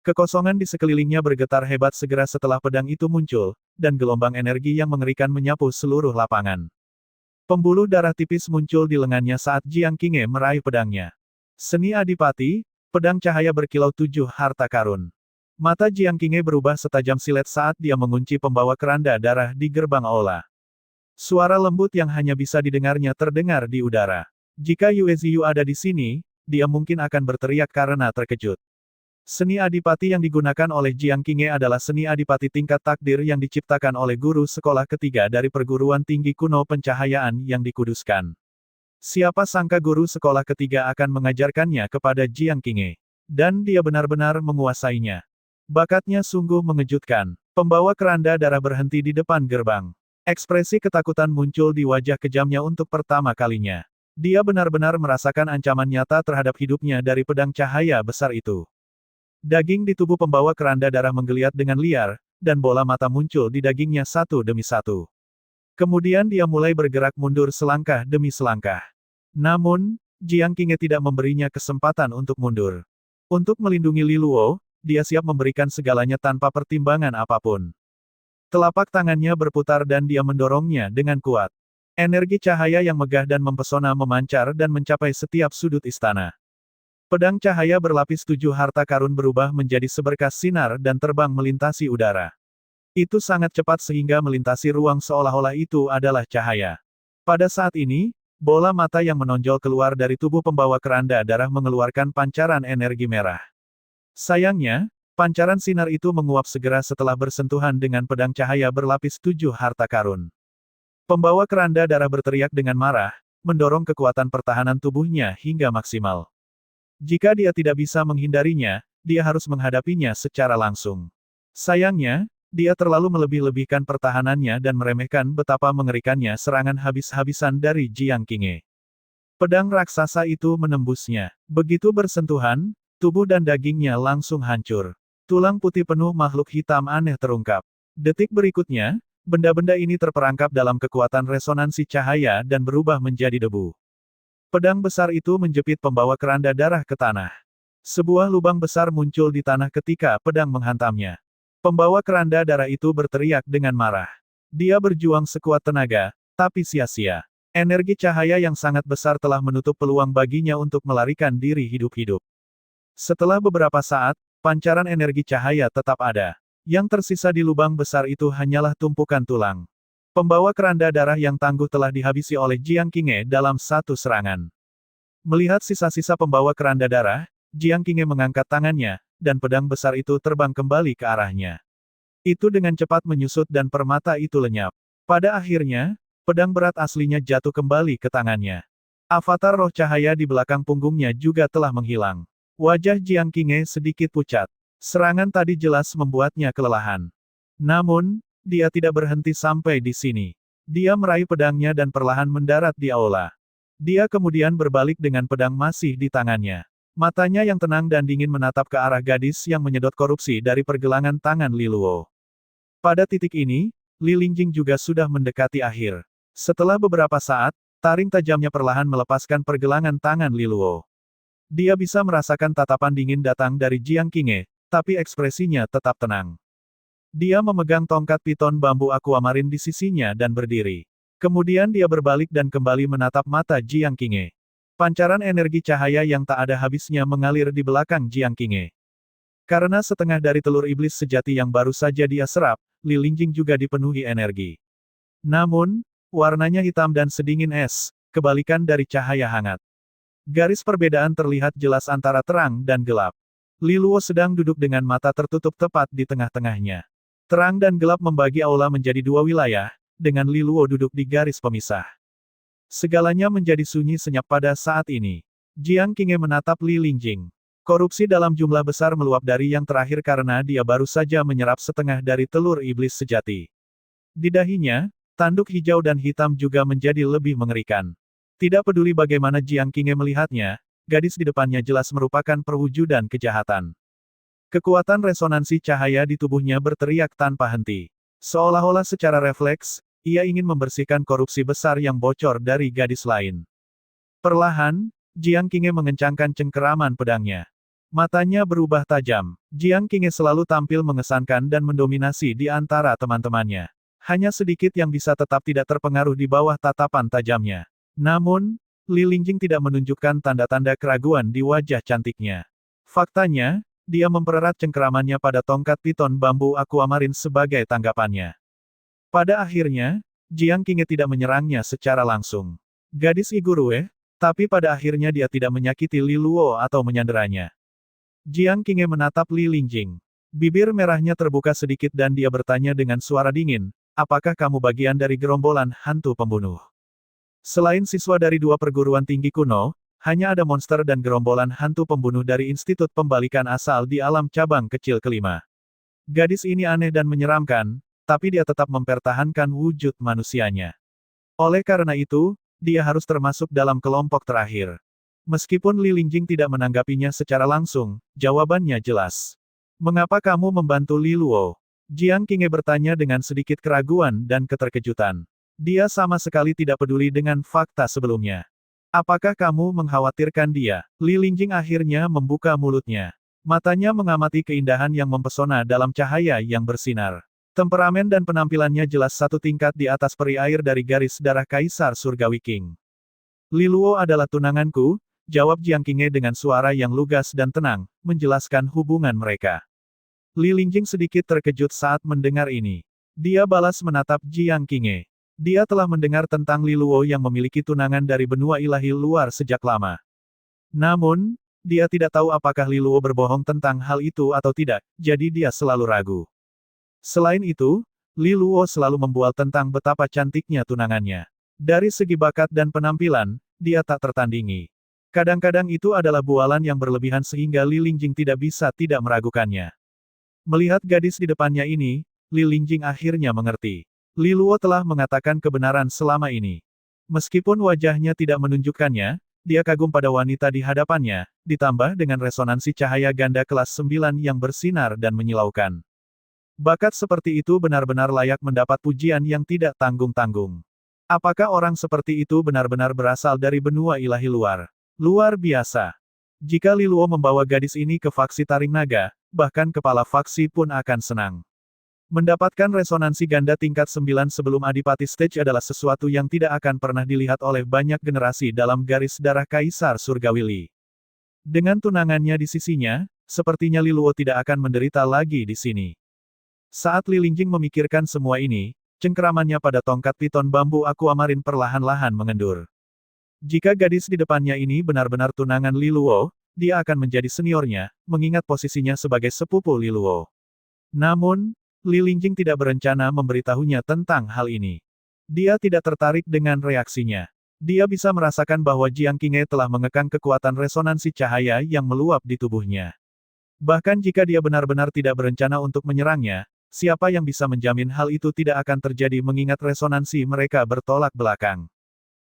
Kekosongan di sekelilingnya bergetar hebat segera setelah pedang itu muncul, dan gelombang energi yang mengerikan menyapu seluruh lapangan. Pembuluh darah tipis muncul di lengannya saat Jiang Qinghe meraih pedangnya. Seni Adipati, pedang cahaya berkilau 7 harta karun. Mata Jiang Qinghe berubah setajam silet saat dia mengunci pembawa keranda darah di gerbang aula. Suara lembut yang hanya bisa didengarnya terdengar di udara. Jika Yue Ziyu ada di sini, dia mungkin akan berteriak karena terkejut. Seni Adipati yang digunakan oleh Jiang Qinghe adalah seni Adipati tingkat takdir yang diciptakan oleh guru sekolah ketiga dari perguruan tinggi kuno pencahayaan yang dikuduskan. Siapa sangka guru sekolah ketiga akan mengajarkannya kepada Jiang Qinghe. Dan dia benar-benar menguasainya. Bakatnya sungguh mengejutkan. Pembawa keranda darah berhenti di depan gerbang. Ekspresi ketakutan muncul di wajah kejamnya untuk pertama kalinya. Dia benar-benar merasakan ancaman nyata terhadap hidupnya dari pedang cahaya besar itu. Daging di tubuh pembawa keranda darah menggeliat dengan liar, dan bola mata muncul di dagingnya satu demi satu. Kemudian dia mulai bergerak mundur selangkah demi selangkah. Namun, Jiang Qinghe tidak memberinya kesempatan untuk mundur. Untuk melindungi Li Luo, dia siap memberikan segalanya tanpa pertimbangan apapun. Telapak tangannya berputar dan dia mendorongnya dengan kuat. Energi cahaya yang megah dan mempesona memancar dan mencapai setiap sudut istana. Pedang cahaya berlapis 7 harta karun berubah menjadi seberkas sinar dan terbang melintasi udara. Itu sangat cepat sehingga melintasi ruang seolah-olah itu adalah cahaya. Pada saat ini, bola mata yang menonjol keluar dari tubuh pembawa keranda darah mengeluarkan pancaran energi merah. Sayangnya, pancaran sinar itu menguap segera setelah bersentuhan dengan pedang cahaya berlapis 7 harta karun. Pembawa keranda darah berteriak dengan marah, mendorong kekuatan pertahanan tubuhnya hingga maksimal. Jika dia tidak bisa menghindarinya, dia harus menghadapinya secara langsung. Sayangnya, dia terlalu melebih-lebihkan pertahanannya dan meremehkan betapa mengerikannya serangan habis-habisan dari Jiang Qinghe. Pedang raksasa itu menembusnya. Begitu bersentuhan, tubuh dan dagingnya langsung hancur. Tulang putih penuh makhluk hitam aneh terungkap. Detik berikutnya, benda-benda ini terperangkap dalam kekuatan resonansi cahaya dan berubah menjadi debu. Pedang besar itu menjepit pembawa keranda darah ke tanah. Sebuah lubang besar muncul di tanah ketika pedang menghantamnya. Pembawa keranda darah itu berteriak dengan marah. Dia berjuang sekuat tenaga, tapi sia-sia. Energi cahaya yang sangat besar telah menutup peluang baginya untuk melarikan diri hidup-hidup. Setelah beberapa saat, pancaran energi cahaya tetap ada. Yang tersisa di lubang besar itu hanyalah tumpukan tulang. Pembawa keranda darah yang tangguh telah dihabisi oleh Jiang Qinghe dalam satu serangan. Melihat sisa-sisa pembawa keranda darah, Jiang Qinghe mengangkat tangannya, dan pedang besar itu terbang kembali ke arahnya. Itu dengan cepat menyusut dan permata itu lenyap. Pada akhirnya, pedang berat aslinya jatuh kembali ke tangannya. Avatar roh cahaya di belakang punggungnya juga telah menghilang. Wajah Jiang Qinghe sedikit pucat. Serangan tadi jelas membuatnya kelelahan. Namun, dia tidak berhenti sampai di sini. Dia meraih pedangnya dan perlahan mendarat di aula. Dia kemudian berbalik dengan pedang masih di tangannya. Matanya yang tenang dan dingin menatap ke arah gadis yang menyedot korupsi dari pergelangan tangan Li Luo. Pada titik ini, Li Lingjing juga sudah mendekati akhir. Setelah beberapa saat, taring tajamnya perlahan melepaskan pergelangan tangan Li Luo. Dia bisa merasakan tatapan dingin datang dari Jiang Qinghe, tapi ekspresinya tetap tenang. Dia memegang tongkat piton bambu aquamarin di sisinya dan berdiri. Kemudian dia berbalik dan kembali menatap mata Jiang Qinghe. Pancaran energi cahaya yang tak ada habisnya mengalir di belakang Jiang Qinghe. Karena setengah dari telur iblis sejati yang baru saja dia serap, Li Lingjing juga dipenuhi energi. Namun, warnanya hitam dan sedingin es, kebalikan dari cahaya hangat. Garis perbedaan terlihat jelas antara terang dan gelap. Li Luo sedang duduk dengan mata tertutup tepat di tengah-tengahnya. Terang dan gelap membagi aula menjadi dua wilayah, dengan Li Luo duduk di garis pemisah. Segalanya menjadi sunyi senyap pada saat ini. Jiang Qinghe menatap Li Lingjing. Korupsi dalam jumlah besar meluap dari yang terakhir karena dia baru saja menyerap setengah dari telur iblis sejati. Di dahinya, tanduk hijau dan hitam juga menjadi lebih mengerikan. Tidak peduli bagaimana Jiang Qinghe melihatnya, gadis di depannya jelas merupakan perwujudan kejahatan. Kekuatan resonansi cahaya di tubuhnya berteriak tanpa henti. Seolah-olah secara refleks, ia ingin membersihkan korupsi besar yang bocor dari gadis lain. Perlahan, Jiang Qinghe mengencangkan cengkeraman pedangnya. Matanya berubah tajam. Jiang Qinghe selalu tampil mengesankan dan mendominasi di antara teman-temannya. Hanya sedikit yang bisa tetap tidak terpengaruh di bawah tatapan tajamnya. Namun, Li Lingjing tidak menunjukkan tanda-tanda keraguan di wajah cantiknya. Faktanya, dia mempererat cengkeramannya pada tongkat piton bambu aquamarin sebagai tanggapannya. Pada akhirnya, Jiang Qinghe tidak menyerangnya secara langsung. Gadis Igurue, tapi pada akhirnya dia tidak menyakiti Li Luo atau menyanderanya. Jiang Qinghe menatap Li Lingjing. Bibir merahnya terbuka sedikit dan dia bertanya dengan suara dingin, apakah kamu bagian dari gerombolan hantu pembunuh? Selain siswa dari dua perguruan tinggi kuno, hanya ada monster dan gerombolan hantu pembunuh dari Institut Pembalikan asal di alam cabang kecil kelima. Gadis ini aneh dan menyeramkan, tapi dia tetap mempertahankan wujud manusianya. Oleh karena itu, dia harus termasuk dalam kelompok terakhir. Meskipun Li Lingjing tidak menanggapinya secara langsung, jawabannya jelas. Mengapa kamu membantu Li Luo? Jiang Qinghe bertanya dengan sedikit keraguan dan keterkejutan. Dia sama sekali tidak peduli dengan fakta sebelumnya. Apakah kamu mengkhawatirkan dia? Li Lingjing akhirnya membuka mulutnya. Matanya mengamati keindahan yang mempesona dalam cahaya yang bersinar. Temperamen dan penampilannya jelas satu tingkat di atas peri air dari garis darah Kaisar Surgawi King. Li Luo adalah tunanganku, jawab Jiang Qinghe dengan suara yang lugas dan tenang, menjelaskan hubungan mereka. Li Lingjing sedikit terkejut saat mendengar ini. Dia balas menatap Jiang Qinghe. Dia telah mendengar tentang Li Luo yang memiliki tunangan dari benua ilahi luar sejak lama. Namun, dia tidak tahu apakah Li Luo berbohong tentang hal itu atau tidak, jadi dia selalu ragu. Selain itu, Li Luo selalu membual tentang betapa cantiknya tunangannya. Dari segi bakat dan penampilan, dia tak tertandingi. Kadang-kadang itu adalah bualan yang berlebihan sehingga Li Lingjing tidak bisa tidak meragukannya. Melihat gadis di depannya ini, Li Lingjing akhirnya mengerti. Li Luo telah mengatakan kebenaran selama ini. Meskipun wajahnya tidak menunjukkannya, dia kagum pada wanita di hadapannya, ditambah dengan resonansi cahaya ganda kelas 9 yang bersinar dan menyilaukan. Bakat seperti itu benar-benar layak mendapat pujian yang tidak tanggung-tanggung. Apakah orang seperti itu benar-benar berasal dari benua ilahi luar? Luar biasa. Jika Li Luo membawa gadis ini ke faksi Taring Naga, bahkan kepala faksi pun akan senang. Mendapatkan resonansi ganda tingkat 9 sebelum Adipati Stage adalah sesuatu yang tidak akan pernah dilihat oleh banyak generasi dalam garis darah Kaisar Surgawi Li. Dengan tunangannya di sisinya, sepertinya Li Luo tidak akan menderita lagi di sini. Saat Li Lingjing memikirkan semua ini, cengkeramannya pada tongkat piton bambu aquamarin perlahan-lahan mengendur. Jika gadis di depannya ini benar-benar tunangan Li Luo, dia akan menjadi seniornya, mengingat posisinya sebagai sepupu Li Luo. Namun, Li Lingjing tidak berencana memberitahunya tentang hal ini. Dia tidak tertarik dengan reaksinya. Dia bisa merasakan bahwa Jiang Qinghe telah mengekang kekuatan resonansi cahaya yang meluap di tubuhnya. Bahkan jika dia benar-benar tidak berencana untuk menyerangnya, siapa yang bisa menjamin hal itu tidak akan terjadi mengingat resonansi mereka bertolak belakang.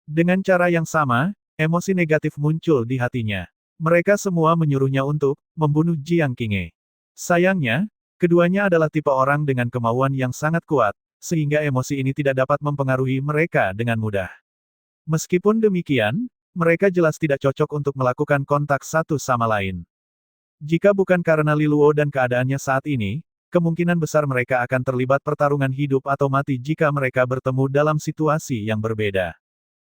Dengan cara yang sama, emosi negatif muncul di hatinya. Mereka semua menyuruhnya untuk membunuh Jiang Qinghe. Sayangnya, keduanya adalah tipe orang dengan kemauan yang sangat kuat, sehingga emosi ini tidak dapat mempengaruhi mereka dengan mudah. Meskipun demikian, mereka jelas tidak cocok untuk melakukan kontak satu sama lain. Jika bukan karena Li Luo dan keadaannya saat ini, kemungkinan besar mereka akan terlibat pertarungan hidup atau mati jika mereka bertemu dalam situasi yang berbeda.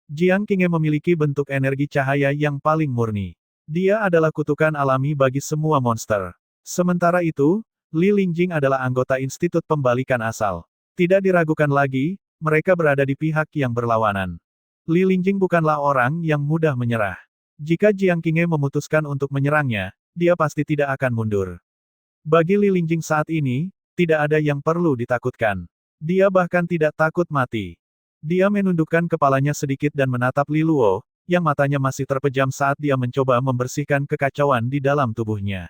Jiang Qinghe memiliki bentuk energi cahaya yang paling murni. Dia adalah kutukan alami bagi semua monster. Sementara itu, Li Lingjing adalah anggota Institut Pembalikan Asal. Tidak diragukan lagi, mereka berada di pihak yang berlawanan. Li Lingjing bukanlah orang yang mudah menyerah. Jika Jiang Qinghe memutuskan untuk menyerangnya, dia pasti tidak akan mundur. Bagi Li Lingjing saat ini, tidak ada yang perlu ditakutkan. Dia bahkan tidak takut mati. Dia menundukkan kepalanya sedikit dan menatap Li Luo, yang matanya masih terpejam saat dia mencoba membersihkan kekacauan di dalam tubuhnya.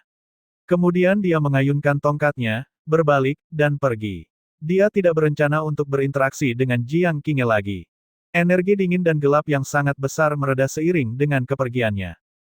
Kemudian dia mengayunkan tongkatnya, berbalik, dan pergi. Dia tidak berencana untuk berinteraksi dengan Jiang Qinghe lagi. Energi dingin dan gelap yang sangat besar mereda seiring dengan kepergiannya.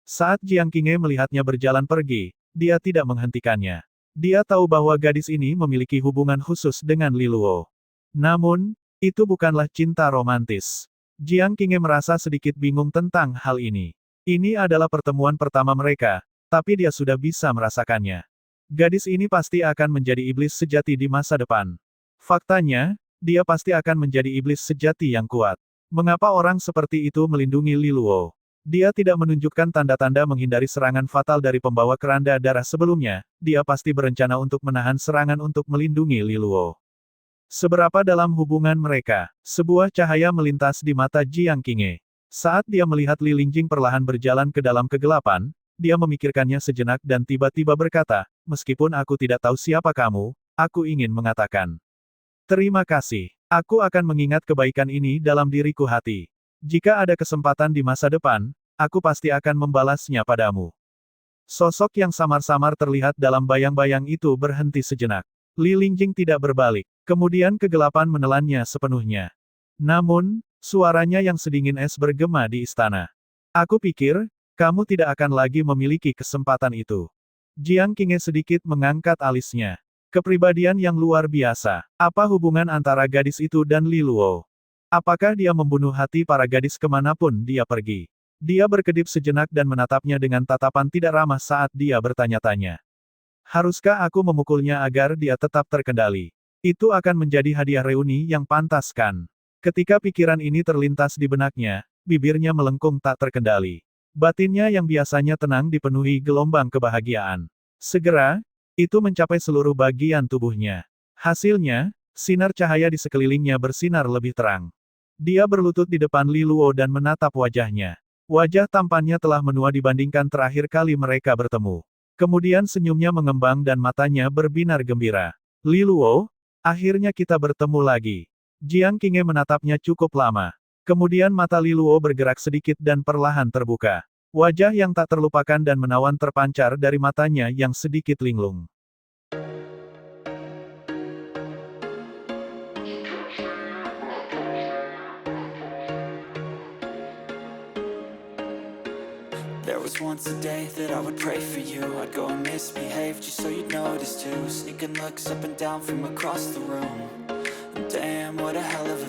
Saat Jiang Qinghe melihatnya berjalan pergi, dia tidak menghentikannya. Dia tahu bahwa gadis ini memiliki hubungan khusus dengan Li Luo. Namun, itu bukanlah cinta romantis. Jiang Qinghe merasa sedikit bingung tentang hal ini. Ini adalah pertemuan pertama mereka, tapi dia sudah bisa merasakannya. Gadis ini pasti akan menjadi iblis sejati di masa depan. Faktanya, dia pasti akan menjadi iblis sejati yang kuat. Mengapa orang seperti itu melindungi Li Luo? Dia tidak menunjukkan tanda-tanda menghindari serangan fatal dari pembawa keranda darah sebelumnya, dia pasti berencana untuk menahan serangan untuk melindungi Li Luo. Seberapa dalam hubungan mereka? Sebuah cahaya melintas di mata Jiang Qinghe. Saat dia melihat Li Lingjing perlahan berjalan ke dalam kegelapan, dia memikirkannya sejenak dan tiba-tiba berkata, meskipun aku tidak tahu siapa kamu, aku ingin mengatakan. Terima kasih. Aku akan mengingat kebaikan ini dalam diriku hati. Jika ada kesempatan di masa depan, aku pasti akan membalasnya padamu. Sosok yang samar-samar terlihat dalam bayang-bayang itu berhenti sejenak. Li Lingjing tidak berbalik. Kemudian kegelapan menelannya sepenuhnya. Namun, suaranya yang sedingin es bergema di istana. Aku pikir, kamu tidak akan lagi memiliki kesempatan itu. Jiang Qinghe sedikit mengangkat alisnya. Kepribadian yang luar biasa. Apa hubungan antara gadis itu dan Li Luo? Apakah dia membunuh hati para gadis kemanapun dia pergi? Dia berkedip sejenak dan menatapnya dengan tatapan tidak ramah saat dia bertanya-tanya. Haruskah aku memukulnya agar dia tetap terkendali? Itu akan menjadi hadiah reuni yang pantas kan? Ketika pikiran ini terlintas di benaknya, bibirnya melengkung tak terkendali. Batinnya yang biasanya tenang dipenuhi gelombang kebahagiaan. Segera, itu mencapai seluruh bagian tubuhnya. Hasilnya, sinar cahaya di sekelilingnya bersinar lebih terang. Dia berlutut di depan Li Luo dan menatap wajahnya. Wajah tampannya telah menua dibandingkan terakhir kali mereka bertemu. Kemudian senyumnya mengembang dan matanya berbinar gembira. Li Luo, akhirnya kita bertemu lagi. Jiang Qinghe menatapnya cukup lama. Kemudian mata Li Luo bergerak sedikit dan perlahan terbuka. Wajah yang tak terlupakan dan menawan terpancar dari matanya yang sedikit linglung. There was once a day that I would pray for you. I'd go and misbehave just so you'd notice too. Sneaking looks up and down from across the room. And damn, what a hell of a